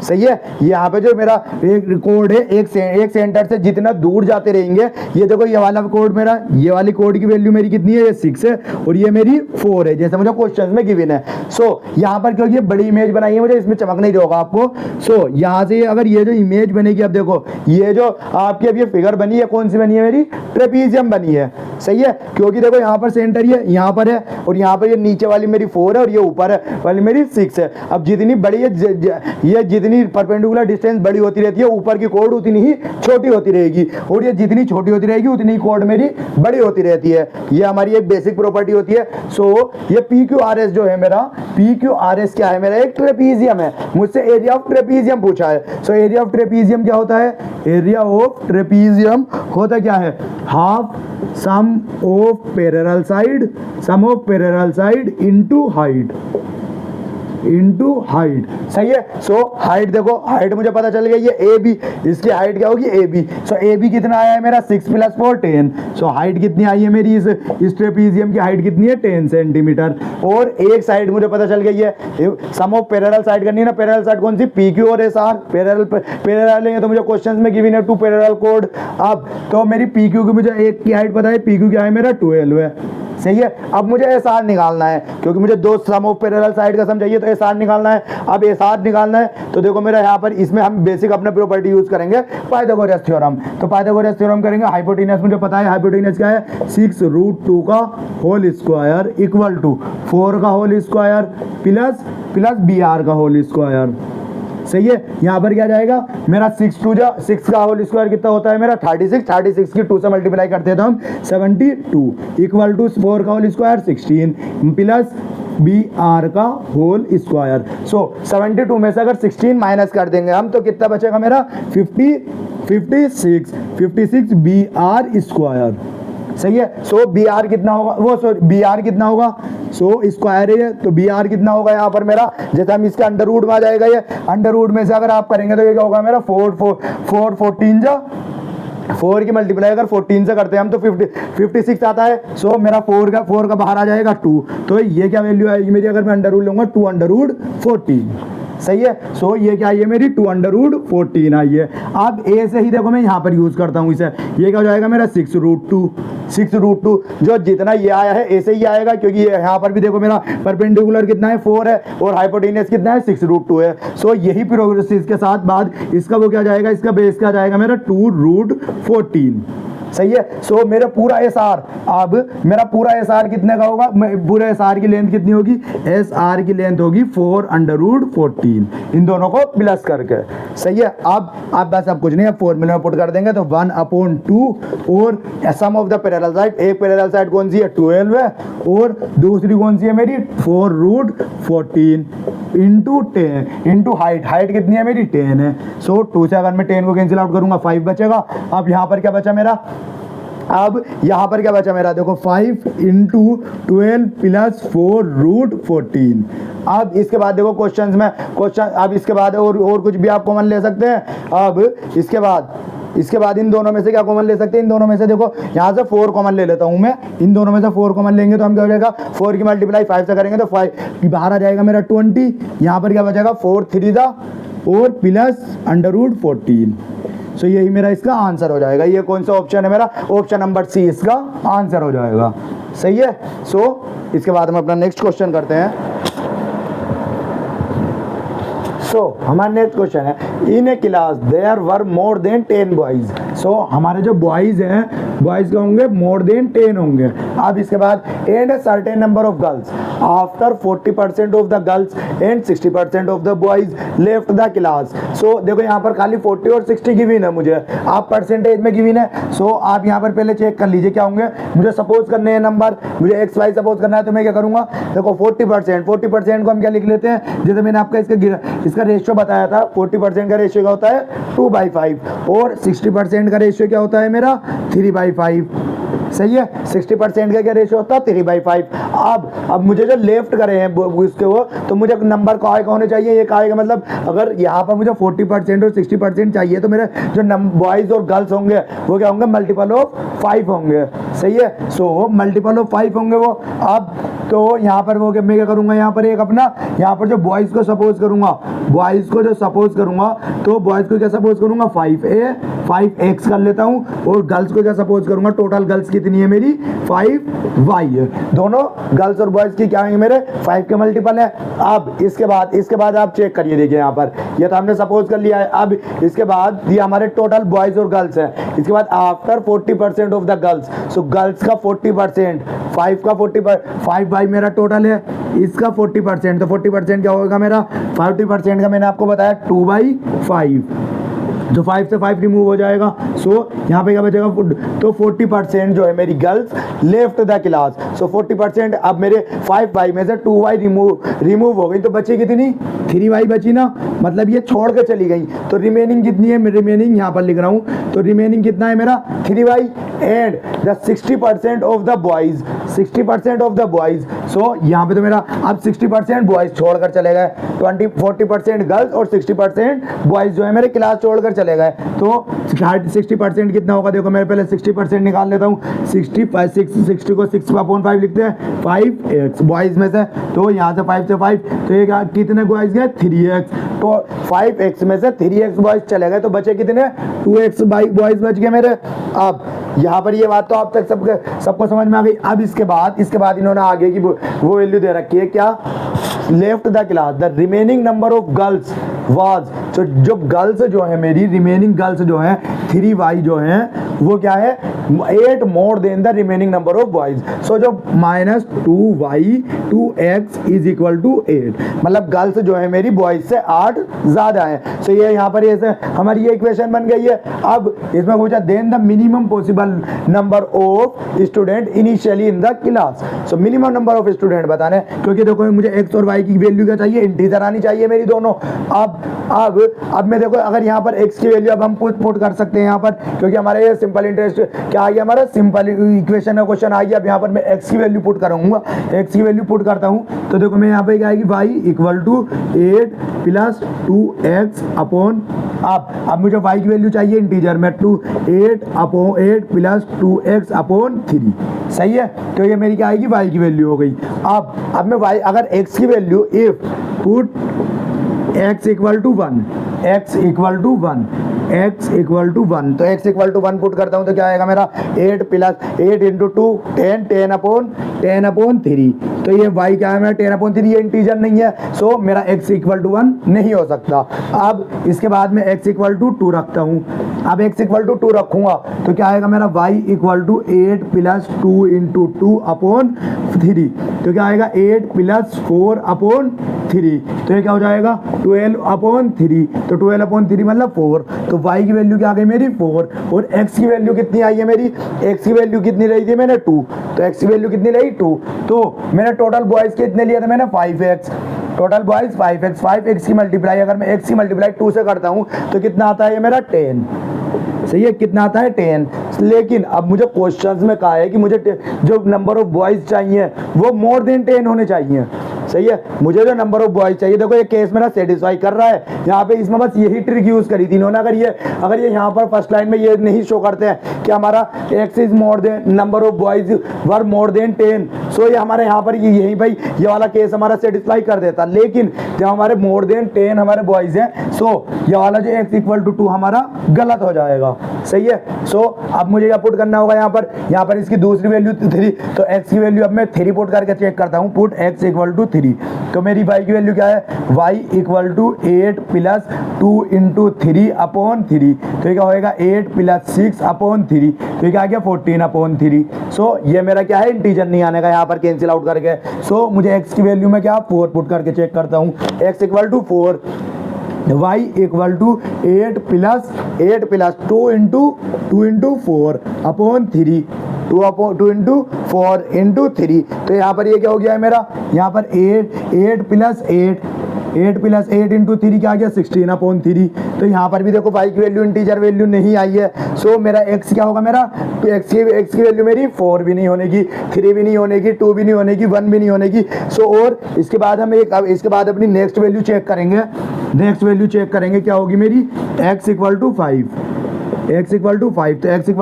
सही है। यहाँ पे जो मेरा एक कोड है, एक सेंटर से जितना दूर जाते रहेंगे, ये देखो ये वाला कोड मेरा, ये वाली कोड की वैल्यू मेरी कितनी है, ये 6 है और ये मेरी 4 है, जैसे मुझे क्वेश्चन में गिवन है। सो यहाँ पर क्योंकि ये बड़ी इमेज बनाई है मुझे, इसमें चमक नहीं होगा आपको। सो यहाँ से अगर ये जो इमेज बनेगी, अब देखो ये जो आपकी अब ये फिगर बनी है, कौन सी बनी है मेरी, ट्रेपीजियम बनी है, सही है। क्योंकि देखो यहाँ पर सेंटर ये यहाँ पर है और यहाँ पर ये नीचे वाली मेरी 4 है और ये ऊपर है वाली मेरी 6 है। अब जितनी बड़ी ये जितनी परपेंडिकुलर डिस्टेंस बड़ी होती रहती है, ऊपर की कोड उतनी ही छोटी होती रहेगी और ये जितनी छोटी होती रहेगी उतनी ही कोड मेरी बड़ी होती रहती है। ये हमारी एक बेसिक प्रॉपर्टी होती है। सो ये PQRS जो है मेरा, PQRS क्या है मेरा, एक ट्रेपीजियम है। मुझसे एरिया ऑफ ट्रेपीजियम पूछा है। सो एरिया ऑफ ट्रेपीजियम क्या होता है, एरिया ऑफ ट्रेपीजियम होता क्या है, half sum of parallel side into height, सही है। सो हाइट देखो, हाइट मुझे पता चल गई ये AB, इसकी हाइट क्या होगी AB। सो AB कितना आया है मेरा, 6 + 4 10। सो हाइट कितनी आई है मेरी, इस ट्रेपीजियम की हाइट कितनी है, 10 सेंटीमीटर। और एक साइड मुझे पता चल गई है, सम ऑफ पैरेलल साइड करनी है ना। पैरेलल साइड कौन सी, PQ और SR, पैरेलल है तो मुझे क्वेश्चन में गिवन है 2 पैरेलल कोड। अब तो मेरी PQ की मुझे एक की हाइट पता है, PQ क्या है मेरा 12 है, सही है। अब मुझे SR निकालना है क्योंकि मुझे दो सम ऑफ पैरेलल साइड का सम चाहिए, तो SR निकालना है। अब SR निकालना है तो देखो मेरा यहाँ पर, इसमें हम बेसिक अपने प्रॉपर्टी यूज करेंगे, पाइथागोरस थ्योरम। तो पाइथागोरस थ्योरम करेंगे। हाइपोटेनस मुझे पता है, हाइपोटेनस क्या है, 6√2 का होल स्क्वायर इक्वल टू 4 का होल स्क्वायर प्लस BR का होल स्क्वायर, सही है। यहाँ पर क्या जाएगा मेरा 6 का होल स्क्वायर कितना होता है मेरा 36 की 2 से मल्टीप्लाई करते हैं तो हम 72 इक्वल टू 4 का होल स्क्वायर 16 प्लस BR का होल स्क्वायर। सो 72 में से अगर 16 माइनस कर देंगे हम तो कितना बचेगा मेरा 56 BR स्क्वायर, सही है। सो BR कितना होगा, वो सॉरी BR कितना होगा, सो स्क्वायर है तो BR कितना होगा यहाँ पर मेरा, जैसे हम इसका अंडर रूट में आ जाएगा, ये अंडर रूट में से अगर आप करेंगे तो ये क्या होगा मेरा 4 की मल्टीप्लाई अगर 14 से करते हैं हम तो 56 आता है। सो मेरा 4 का बाहर आ जाएगा 2, तो ये क्या वैल्यू आएगी मेरी, अगर मैं अंडर रूट लूंगा 2√14, सही है। सो ये क्या आई है मेरी 2√14 आई है। अब A से ही देखो मैं यहाँ पर यूज करता हूँ इसे, ये क्या हो जाएगा मेरा 6√2 जो जितना ये आया है A से ही आएगा क्योंकि ये यहाँ पर भी देखो मेरा परपेंडिकुलर कितना है 4 है और हाइपोटेनस कितना है 6√2 है। सो यही प्रोग्रेसिव के साथ बाद इसका वो क्या जाएगा, इसका बेस क्या जाएगा मेरा 2√14, सही है। सो मेरा पूरा SR, अब मेरा पूरा SR कितने का होगा, पूरे SR की लेंथ कितनी होगी, SR की लेंथ होगी 4√14, इन दोनों को प्लस करके, सही है। अब बस अब कुछ नहीं, अब फॉर्मूला में पुट कर देंगे तो 1/2 और सम ऑफ द पैरेलल साइड, एक पैरेलल साइड कौन सी है 12 है और दूसरी कौन सी है मेरी 4√14 इंटू 10 इंटू हाइट कितनी है मेरी 10 है। सो 2 से अगर मैं 10 को कैंसिल आउट करूंगा 5 बचेगा। अब यहाँ पर क्या बचा मेरा, अब यहाँ पर क्या बचा मेरा, देखो 5 × 12 प्लस 4√14। अब इसके बाद देखो क्वेश्चन, अब इसके बाद और कुछ भी आप कॉमन ले सकते हैं। अब इसके बाद इन दोनों में से क्या कॉमन ले सकते हैं, इन दोनों में से देखो यहाँ से 4 कॉमन ले लेता हूँ मैं, इन दोनों में से 4 कॉमन लेंगे तो हम क्या हो जाएगा 4 की मल्टीप्लाई 5 से करेंगे तो 5 बाहर आ जाएगा मेरा 20, यहाँ पर क्या बचेगा 4 3 और प्लस √14। सो यही मेरा इसका आंसर हो जाएगा। ये कौन सा ऑप्शन है मेरा, ऑप्शन नंबर C इसका आंसर हो जाएगा, सही है। सो इसके बाद हम अपना नेक्स्ट क्वेश्चन करते हैं। सो हमारा नेक्स्ट क्वेश्चन है, in a class there were more than 10 boys. So हमारे जो बॉयज हैं, बॉयज क्या होंगे, मोर देन 10 होंगे। अब इसके बाद and a certain number of girls, after 40% of the girls and 60% of the boys left the class. So देखो यहाँ पर खाली 40 और 60 गिवन है मुझे, आप परसेंटेज में गिवन है। सो आप यहाँ पर पहले चेक कर लीजिए क्या होंगे, मुझे सपोज करने हैं नंबर, मुझे XY सपोज करना है तो मैं क्या करूँगा, देखो 40% को हम क्या लिख लेते हैं, जैसे मैंने आपका इसका रेशियो बताया था, 40% का रेशियो क्या होता है 2/5 और 60% का रेशियो क्या होता है मेरा 3/5, सही है। 60% का क्या रेशियो होता है 3/5। अब मुझे जो लेफ्ट करे हैं उसके वो, तो मुझे नंबर का होने चाहिए, ये का मतलब अगर यहाँ पर मुझे 40% और 60% चाहिए तो मेरे जो बॉयज और गर्ल्स होंगे वो क्या होंगे, मल्टीपल ऑफ 5 होंगे, सही है। सो मल्टीपल ऑफ 5 होंगे वो। अब तो यहाँ पर वो मैं क्या करूँगा, यहाँ पर एक अपना यहाँ पर जो बॉयज को सपोज करूँगा बॉयज़ को जो सपोज करूँगा तो बॉयज़ को क्या सपोज करूँगा 5a 5x कर लेता हूँ, और गर्ल्स को क्या सपोज करूँगा, टोटल गर्ल्स कितनी है मेरी 5y है। दोनों गर्ल्स और बॉयज़ की क्या है मेरे 5 के मल्टीपल है। अब इसके बाद आप चेक करिए, देखिए यहाँ पर ये तो हमने सपोज कर लिया है। अब इसके बाद ये हमारे टोटल बॉयज़ और गर्ल्स है। इसके बाद after 40% of the girls, so girls का 40%, 5 का 5 बाई मेरा टोटल है, इसका 40%, तो 40% क्या होगा मेरा 40% का मैंने आपको बताया 2/5, जो 5 से 5 रिमूव हो जाएगा। सो यहाँ पे क्या बचेगा, तो 40% जो है मेरी गर्ल्स लेफ्ट द क्लास। सो 40%, अब मेरे 5y में से 2y रिमूव हो गई, तो बची कितनी 3y बची ना, मतलब ये छोड़ के चली गई। तो रिमेनिंग कितनी है, रिमेनिंग यहाँ पर लिख रहा हूँ, तो रिमेनिंग कितना है मेरा 3y and the 60% of the boys, 60% of the boys. So यहाँ पे तो मेरा अब 60% बॉयज़ छोड़कर चले गए, 40% गर्ल्स और 60% बॉयज़ जो है मेरे क्लास छोड़कर चले गए। तो 60% कितना होगा, देखो मैं पहले 60% निकाल लेता हूँ। 60 को 6/5 लिखते हैं, 5x बॉयज़ में से, तो यहाँ से 5 से 5, तो ये कितने बॉयज़ गए 3x, तो 5x में से 3x बॉयज़ चले गए, तो बचे कितने 2x बॉयज़ बच गए मेरे। अब यहाँ पर ये बात तो आप तक सबको समझ में आ गई। अब इसके बाद इन्होंने आगे की वो वैल्यू दे रखी है, क्या, left the class the remaining number of girls was, जो गर्ल्स जो है मेरी रिमेनिंग गर्ल्स जो है 3y जो है वो क्या है 8 more than the remaining number of boys. So जो -2y 2x is equal to 8, मतलब गर्ल्स जो है मेरी बॉयज से 8 ज्यादा है। सो ये यहाँ पर ऐसे हमारी ये इक्वेशन बन गई है। अब इसमें पूछा then the minimum possible number of student initially in the class. So minimum number of student बताने, क्योंकि देखो मुझे x और y की वैल्यू क्या चाहिए, इंटीजर आनी चाहिए मेरी दोनों। अब मैं देखो अगर यहाँ पर x की वैल्यू अब हम पुट कर सकते हैं यहाँ पर, क्योंकि हमारे ये सिंपल इंटरेस्ट क्या आ गया, हमारा सिंपल इक्वेशन का क्वेश्चन आ गया। अब यहाँ पर मैं x की वैल्यू पुट करूँगा, x की वैल्यू पुट करता हूँ, तो देखो मैं यहाँ पे क्या आएगी y equal to 8 plus 2x upon, अब मुझे y की वैल्यू चाहिए इंटीजर में, 8 प्लस 2x अपॉन 3, सही है। तो ये मेरी क्या आएगी y की वैल्यू हो गई। अब मैं y अगर x की value if put x equal to 1, x equal to 1, तो x इक्वल टू 1 पुट करता हूँ तो क्या आएगा मेरा 8 प्लस 8 इंटू 2 10 अपॉन 3, तो ये y क्या है मेरा 10 अपॉन 3, ये इंटीजर नहीं है। सो मेरा x इक्वल टू 1 नहीं हो सकता। अब इसके बाद में x इक्वल टू 2 रखता हूँ। अब x इक्वल टू 2 रखूँगा तो क्या आएगा मेरा y equal to 8 plus 2 into 2 upon 3, तो क्या आएगा 8 प्लस 4 अपॉन 3, तो ये क्या हो जाएगा 12 अपॉन 3, तो 12 अपॉन 3 मतलब 4, तो y की वैल्यू क्या आ गई मेरी 4, और x की वैल्यू कितनी आई है मेरी, x की वैल्यू कितनी रही थी मैंने 2, तो x की वैल्यू कितनी रही 2, तो मैंने टोटल बॉयज़ कितने लिए थे मैंने 5x, टोटल बॉयज़ 5x की मल्टीप्लाई अगर मैं x की मल्टीप्लाई 2 से करता हूँ तो कितना आता है ये मेरा 10, सही है, कितना आता है 10। लेकिन अब मुझे क्वेश्चंस में कहा है कि मुझे जो नंबर ऑफ बॉयज़ चाहिए वो मोर देन 10 होने चाहिए, सही है। मुझे जो नंबर ऑफ बॉयज चाहिए, देखो ये केस मेरा सेटिस्फाई कर रहा है। यहाँ पे इसमें बस यही ट्रिक यूज करी थी इन्होंने। अगर ये यहाँ पर फर्स्ट लाइन में ये नहीं शो करते हैं कि हमारा x is more than number of boys were more than 10, सो ये हमारे यहाँ पर यही भाई ये वाला केस हमारा सेटिस्फाई कर देता। लेकिन जब हमारे मोर देन 10 हमारे बॉयज हैं, सो ये वाला जो x इक्वल टू 2 हमारा गलत हो जाएगा, सही है। सो अब मुझे क्या पुट करना होगा यहाँ पर इसकी दूसरी वैल्यू 3, तो x की वैल्यू अब मैं 3 पुट करके चेक करता हूँ, पुट x इक्वल टू 3, तो मेरी y की वैल्यू क्या है y equal to 8 plus 2 into 3 upon 3, तो ये क्या होएगा 8 प्लस 6 अपॉन 3, तो ये क्या आ गया 14 अपॉन 3। सो ये मेरा क्या है इंटीजर नहीं आने का, यहाँ पर कैंसिल आउट करके। सो मुझे x की वैल्यू में क्या 4 पुट करके चेक करता हूँ, x equal to 4, y equal to 8 plus 2 into 4 upon 3, 2 into 4 into 3, तो यहाँ पर ये क्या हो गया है मेरा, यहाँ पर 8 प्लस 8 इंटू 3 क्या आ गया 16 अपॉन 3, तो यहाँ पर भी देखो y की वैल्यू इंटीजर वैल्यू नहीं आई है। सो मेरा x क्या होगा मेरा, तो x की वैल्यू मेरी 4 भी नहीं होने की, 3 भी नहीं होने की, 2 भी नहीं होने की, 1 भी नहीं होने की। सो और इसके बाद हम इसके बाद अपनी नेक्स्ट वैल्यू चेक करेंगे, क्या होगी मेरी x इक्वल टू 5, तो x इक्वल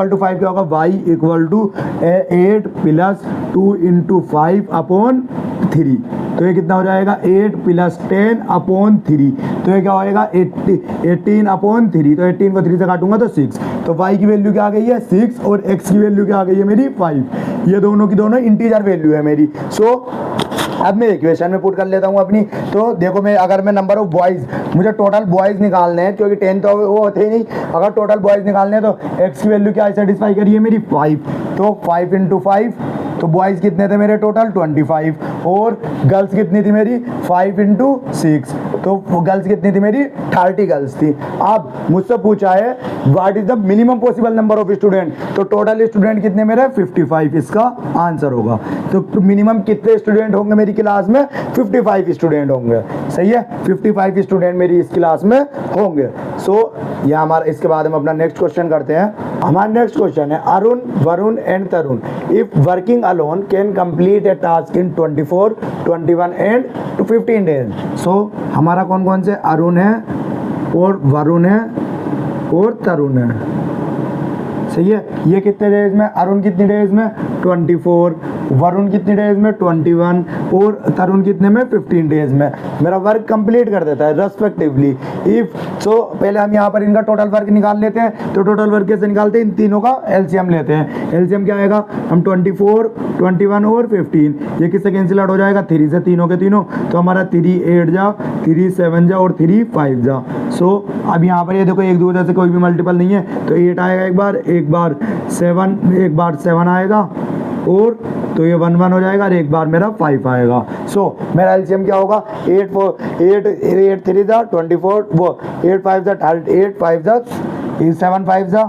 टू 5 क्या होगा y equal to 8 plus 2 into 5 upon 3, तो ये कितना हो जाएगा 8 + 10/3, तो ये क्या होएगा 18/3, तो 18 को 3 से काटूंगा तो 6, तो y की वैल्यू क्या आ गई है 6 और x की वैल्यू क्या आ गई है मेरी 5, ये दोनों की दोनों इंटीजर वैल्यू है मेरी। सो अब मैं इक्वेशन में पुट कर लेता हूँ अपनी। तो देखो मैं अगर मैं नंबर ऑफ बॉयज़, मुझे टोटल बॉयज़ निकालने हैं क्योंकि 10 तो वो होते ही नहीं, अगर टोटल बॉयज़ निकालने हैं तो x की वैल्यू क्या सेटिस्फाई करिए मेरी 5, तो 5 × 5, तो बॉयज़ कितने थे मेरे टोटल 25, और गर्ल्स कितनी थी मेरी 5 × 6, तो गर्ल्स कितनी थी मेरी 30 गर्ल्स थी। अब मुझसे पूछा है what is the minimum possible number of student, तो टोटल स्टूडेंट कितने मेरे 55 इसका आंसर होगा। तो मिनिमम कितने स्टूडेंट होंगे मेरी क्लास में 55 स्टूडेंट होंगे, सही है 55 स्टूडेंट मेरी इस क्लास में होंगे। सो ये हमारा, इसके बाद हम अपना नेक्स्ट क्वेश्चन करते हैं। हमारा नेक्स्ट क्वेश्चन है Arun, Varun and Tarun if working alone can complete a task in 24, 21 and 15 days. So हमारा कौन कौन से अरुण है और वरुण है और तरुण है, सही है। ये कितने डेज में, अरुण कितनी डेज में 24, वरुण कितनी डेज में 21 और तरुण कितने में 15 डेज में मेरा वर्क कंप्लीट कर देता है रेस्पेक्टिवली। इफ सो पहले हम यहाँ पर इनका टोटल वर्क निकाल लेते हैं। तो टोटल वर्क कैसे निकालते हैं, इन तीनों का एलसीएम लेते हैं। एलसीएम क्या आएगा, हम 24, 21 और 15, ये किससे कैंसिल आउट हो जाएगा 3 से, तीनों के तीनों, तो हमारा 3 8 जा, 3 7 जा और 3 5 जा। सो अब यहाँ पर ये देखो एक दूसरे से कोई भी मल्टीपल नहीं है, तो 8 आएगा एक बार 7 आएगा, और तो ये 1 1 हो जाएगा और एक बार मेरा 5 आएगा। सो मेरा एलसीएम क्या होगा 8 3 जा 24, वो 8 5 जा 8 5 जा 7 5 जा,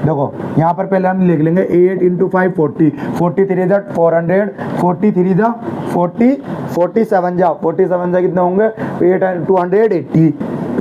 देखो यहाँ पर पहले हम लिख लेंगे 8 × 5 40, 43 जा 400, 43 जा 40, 47 जा कितने होंगे 280 ×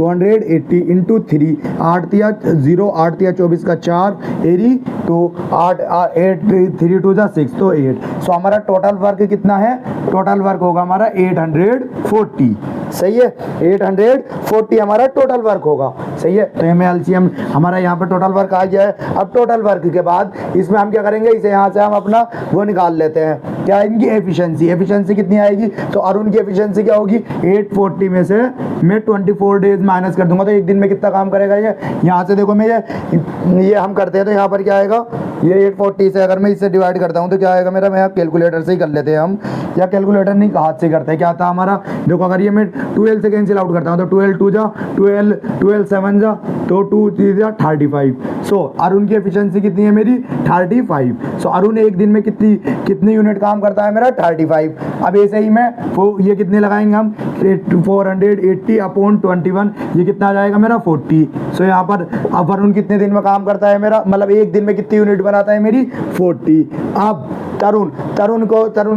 3, 8 तिया 0, 8 तिया 24 का 4, एरी तो 8 3 2 जा 6, तो 8। सो हमारा टोटल वर्क कितना है, टोटल वर्क होगा हमारा 840, सही है 840 हमारा टोटल वर्क होगा, सही है। तो ये एलसीएम हमारा यहाँ पर टोटल वर्क आ गया है। अब टोटल वर्क के बाद इसमें हम क्या करेंगे, इसे यहाँ से हम अपना वो निकाल लेते हैं, क्या इनकी एफिशिएंसी कितनी आएगी। तो अरुण की एफिशिएंसी क्या होगी 840 में से मैं 24 डेज माइनस कर दूंगा, तो एक दिन में कितना काम करेगा ये। यहाँ से देखो मैं ये हम करते हैं, तो यहाँ पर क्या आएगा, ये 840 से अगर मैं इससे डिवाइड करता हूँ तो क्या आएगा मेरा, मैं कैलकुलेटर से ही कर लेते हैं हम, या कैलकुलेटर नहीं हाथ से करते हैं। क्या आता है हमारा, देखो अगर ये मैं 12 से कैंसिल आउट करता हूँ तो 12 2 जा 12 7 जा, तो 2 3 जा 35। सो अरुण की एफिशिएंसी कितनी है मेरी 35। सो अरुण एक दिन में कितनी यूनिट काम करता है मेरा 35। अब ऐसे ही मैं ये कितने लगाएंगे हम 480/21, ये कितना आ जाएगा मेरा 40। सो यहाँ पर अब अरुण कितने दिन में काम करता है मेरा, मतलब एक दिन में कितनी यूनिट बनाता है मेरी 40। अब तरुण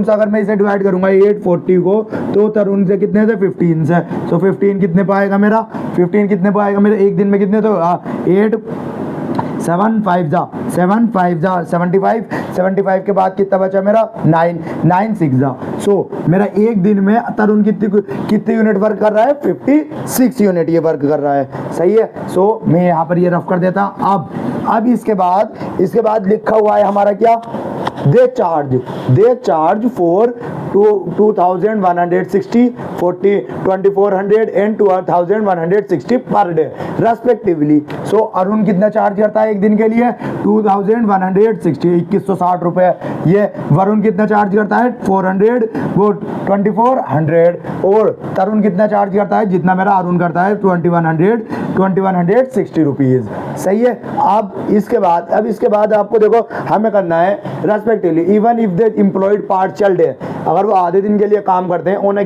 से अगर मैं इसे डिवाइड करूंगा 840 को, तो तरुण से कितने से 15 से, सो 15 कितने पाएगा मेरा, 15 कितने पाएगा मेरे एक दिन में कितने, तो 8 7 5 जा 75 के बाद कितना बचा मेरा 9 6 जा। सो मेरा एक दिन में तरुण कितनी यूनिट वर्क कर रहा है 56 यूनिट ये वर्क कर रहा है, सही है। सो मैं यहाँ पर ये रफ कर देता। अब इसके बाद लिखा हुआ है हमारा क्या, they charge for 2160, 2400 and 2160 per day respectively. सो अरुण कितना चार्ज करता है एक दिन के लिए 2160, 2160 रुपए। ये वरुण कितना चार्ज करता है 400, वो 2400, और तरुण कितना चार्ज करता है जितना मेरा अरुण करता है 2160 रुपीज, सही है। अब इसके बाद आपको देखो हमें करना है respectively even if the employed partial day, अगर वो आधे दिन के लिए काम करते हैं on a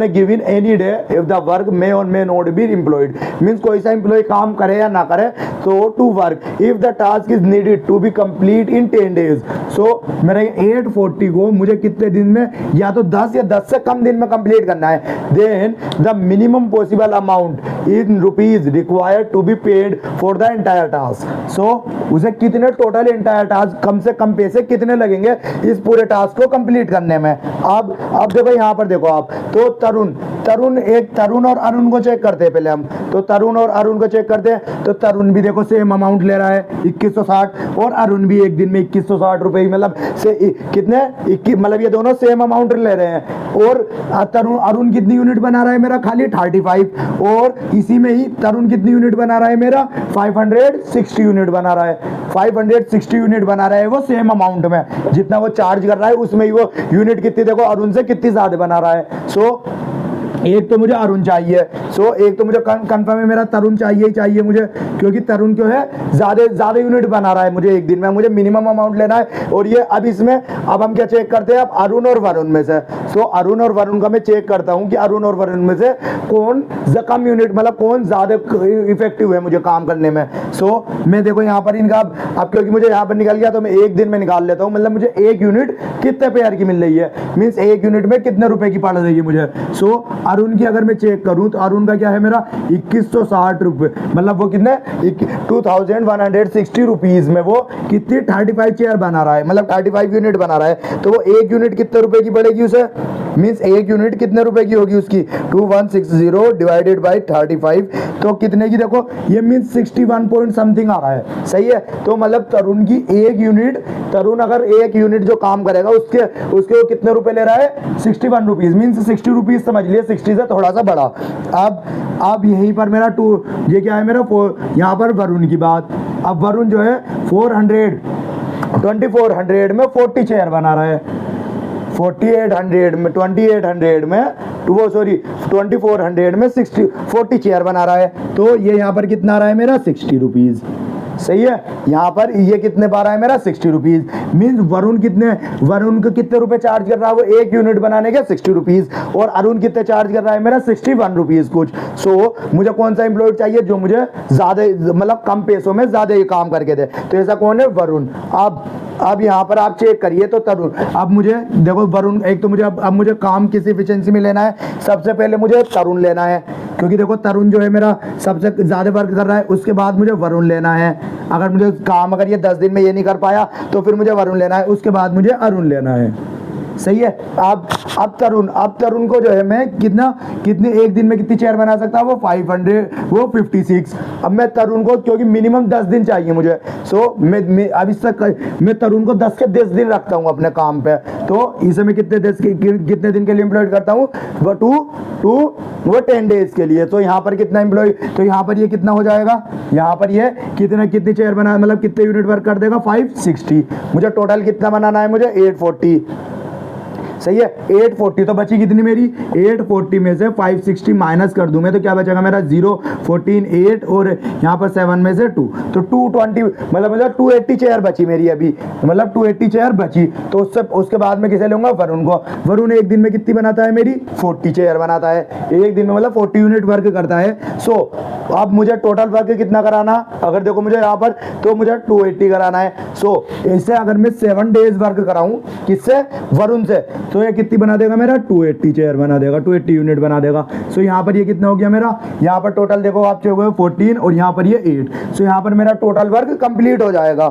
given any day if the work may or may not be employed, means कोई सा एम्प्लॉय काम करे या ना करे, तो to work if the task is needed to be complete in 10 days. So मेरे 840 को मुझे कितने दिन में, या तो 10 या 10 से कम दिन में कंप्लीट करना है, then the minimum possible amount in rupees required to be paid for the entire task. So उसे कितने टोटल एंटायर टास्क, कम से कम पैसे कितने लगेंगे इस पूरे टास्क को कंप्लीट करने में। अब देखो यहाँ पर देखो आप, तो तरुण, एक तरुण और अरुण को चेक करते हैं पहले हम। तो तरुण और अरुण को चेक करते हैं। तो तरुण भी देखो सेम अमाउंट ले रहा है 2160, और अरुण भी एक दिन में 2160 रुपए, मतलब से कितने 21, मतलब ये दोनों सेम अमाउंट ले रहे हैं। और अरुण कितनी यूनिट बना रहा है मेरा, खाली 35, और इसी में ही तरुण कितनी यूनिट बना रहा है मेरा, 560 यूनिट बना रहा है। 560 यूनिट बना रहा है वो सेम अमाउंट में, जितना वो चार्ज कर रहा है उसमें ही वो यूनिट कितनी देखो अरुण से कितनी ज्यादा बना रहा है। सो एक तो मुझे अरुण चाहिए, एक तो मुझे कंफर्म है मेरा तरुण चाहिए ही चाहिए मुझे, क्योंकि तरुण क्यों है, ज्यादा यूनिट बना रहा है मुझे एक दिन में, मुझे मिनिमम अमाउंट लेना है। और ये अब इसमें अब हम क्या चेक करते हैं, अब अरुण और वरुण में से। अरुण और वरुण का मैं चेक करता हूँ कि अरुण और वरुण में से कौन कम यूनिट, मतलब कौन ज्यादा इफेक्टिव है मुझे काम करने में। मैं देखो यहाँ पर इनका अब क्योंकि मुझे यहाँ पर निकल गया तो मैं एक दिन में निकाल लेता हूँ, मतलब मुझे एक यूनिट कितने पेयर की मिल रही है, मीन्स एक यूनिट में कितने रुपए की पड़ रही है मुझे। अरुण की अगर मैं चेक करूं तो अरुण का क्या है मेरा 2160 रुपए, मतलब वो कितने 2160 रुपीज में वो कितनी 35 चेयर बना रहा है, मतलब 35 यूनिट बना रहा है। तो वो एक यूनिट कितने रुपए की पड़ेगी उसे, मीन्स एक यूनिट कितने रुपए की होगी उसकी, 2160 डिवाइडेड बाई 35, तो कितने की देखो ये मीन्स 61 पॉइंट समथिंग आ रहा है। सही है। तो मतलब तरुण की एक यूनिट, तरुण अगर एक यूनिट जो काम करेगा उसके वो कितने रुपए ले रहा है, 61 रुपीज, मीन्स 60 रुपीज समझ लिए, 60 से थोड़ा सा बड़ा। अब यहीं पर मेरा ये क्या है मेरा यहाँ पर वरुण की बात। अब वरुण जो है 2400 में 40 चेयर बना रहा है, 2800 में 2400 में 40 चेयर बना रहा है। तो ये यहाँ पर कितना आ रहा है मेरा 60 रुपीज। सही है। यहाँ पर ये कितने पा रहा है मेरा 60 रुपीज, मीन्स वरुण को कितने रुपए चार्ज कर रहा है वो एक यूनिट बनाने के 60 रुपीज, और अरुण कितने चार्ज कर रहा है मेरा 61 रुपीज कुछ। मुझे कौन सा एम्प्लॉय चाहिए जो मुझे ज्यादा, मतलब कम पैसों में ज्यादा ये काम करके दे, तो ऐसा कौन है, वरुण। अब यहाँ पर आप चेक करिए तो तरुण, अब मुझे देखो वरुण, एक तो मुझे अब मुझे काम किस एफिशिएंसी में लेना है, सबसे पहले मुझे तरुण लेना है, क्योंकि देखो तरुण जो है मेरा सबसे ज्यादा वर्क कर रहा है, उसके बाद मुझे वरुण लेना है। अगर मुझे काम अगर ये 10 दिन में ये नहीं कर पाया तो फिर मुझे वरुण लेना है, उसके बाद मुझे अरुण लेना है। सही है। अब तरुण को जो है मैं कितने एक दिन में कितनी चेयर बना सकता हूँ, वो 56। अब मैं तरुण को क्योंकि मिनिमम 10 दिन चाहिए मुझे, मैं अब इससे मैं तरुण को 10 के 10 दिन रखता हूँ अपने काम पे, तो इसे मैं कितने दिन के लिए एम्प्लॉय करता हूँ, वो 10 डेज के लिए। तो यहाँ पर कितना एम्प्लॉय, तो यहाँ पर ये कितना हो जाएगा, यहाँ पर ये कितनी चेयर बना, मतलब कितने यूनिट वर्क कर देगा, 560। मुझे टोटल कितना बनाना है, मुझे 840। सही है। 840 तो बची कितनी मेरी, 840 में से 560 माइनस कर दूं मैं तो क्या बचेगा मेरा 0, 14, 8 और यहाँ पर 7 में से 2, तो 220, मतलब 280 चेयर बची मेरी अभी, मतलब 280 चेयर बची। तो उसके बाद में किसे लूंगा, वरुण को। वरुण एक दिन में कितनी बनाता है मेरी, 40 चेयर बनाता है एक दिन में, मतलब 40 यूनिट वर्क करता है। अब मुझे टोटल वर्क कितना कराना, अगर देखो मुझे यहाँ पर तो मुझे 280 कराना है। इससे अगर मैं 7 डेज वर्क कराऊं किससे, वरुण से, तो ये कितनी बना देगा मेरा 280 चेयर बना देगा, 280 यूनिट बना देगा। यहाँ पर ये कितना हो गया मेरा, यहाँ पर टोटल देखो आप 14 और यहाँ पर ये 8, यहाँ पर मेरा टोटल वर्क कंप्लीट हो जाएगा।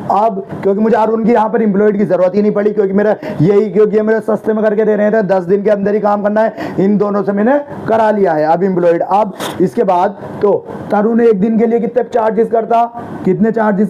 अब क्योंकि मुझे अरुण की यहाँ पर एम्प्लॉयड की जरूरत ही नहीं पड़ी, क्योंकि क्योंकि मेरे सस्ते में करके दे रहे थे, 10 दिन के अंदर ही काम करना है, इन दोनों से मैंने करा लिया है अब एम्प्लॉयड। अब इसके बाद तो तरुण एक दिन के लिए कितने चार्जेस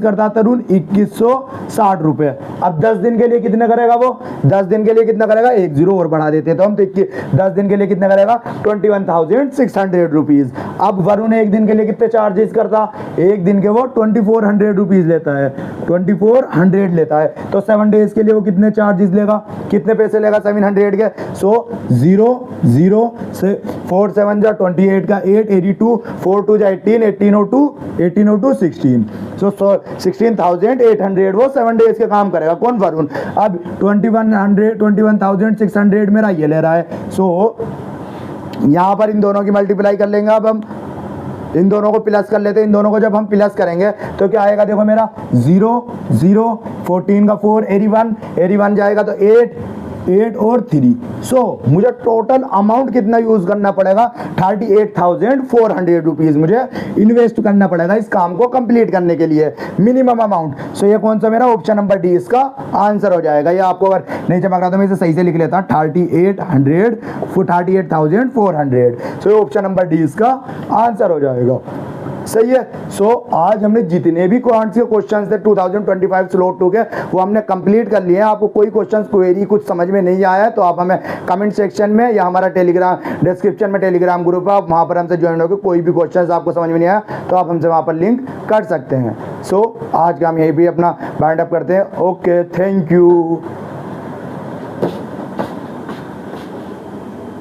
करता तरुण, 2160 रुपए। अब 10 दिन के लिए कितने करेगा वो, 10 दिन के लिए कितना करेगा, 1 0 और बढ़ा देते हैं तो हम, 10 दिन के लिए कितना करेगा, 21,600 रुपीज। अब वरुण एक दिन के लिए कितने चार्जेस करता, एक दिन के वो 2400 रुपीज लेता है, 2400 लेता है। तो 7 डेज के लिए वो कितने चार्जेस लेगा, कितने पैसे लेगा 700 के। 0 0 से 4 7 जा 28 का 8, 82, 4 2 जा 18, 1802 16, 16,800 वो 7 डेज के काम करेगा। कौन, वरुण। अब 21,600 मेरा ये ले रहा है। यहाँ पर इन दोनों की मल्टीप्लाई कर लेंगे। अब हम इन दोनों को प्लस कर लेते हैं। इन दोनों को जब हम प्लस करेंगे तो क्या आएगा, देखो मेरा 0 0, 14 का 4, 81 जाएगा तो 8, 8 और 3। सो मुझे टोटल अमाउंट कितना यूज करना पड़ेगा, 38,400 रुपीज मुझे इन्वेस्ट करना पड़ेगा इस काम को कंप्लीट करने के लिए, मिनिमम अमाउंट। सो ये कौन सा मेरा ऑप्शन नंबर डी इसका आंसर हो जाएगा। ये आपको अगर नहीं चमक रहा तो मैं इसे सही से लिख लेता हूँ, 38,400। सो ये ऑप्शन नंबर डी इसका आंसर हो जाएगा। सही है। सो आज हमने जितने भी क्वांट्स के क्वेश्चंस थे 2025 स्लॉट 2 के वो हमने कंप्लीट कर लिए हैं। आपको कोई क्वेश्चंस क्वेरी कुछ समझ में नहीं आया है तो आप हमें कमेंट सेक्शन में या हमारा टेलीग्राम डिस्क्रिप्शन में टेलीग्राम ग्रुप है, आप वहाँ पर हमसे ज्वाइन होकर कोई भी क्वेश्चंस आपको समझ में नहीं आया तो आप हमसे वहाँ पर लिंक कर सकते हैं। सो आज का हम यही भी अपना बाइंड अप करते हैं। Okay, thank you.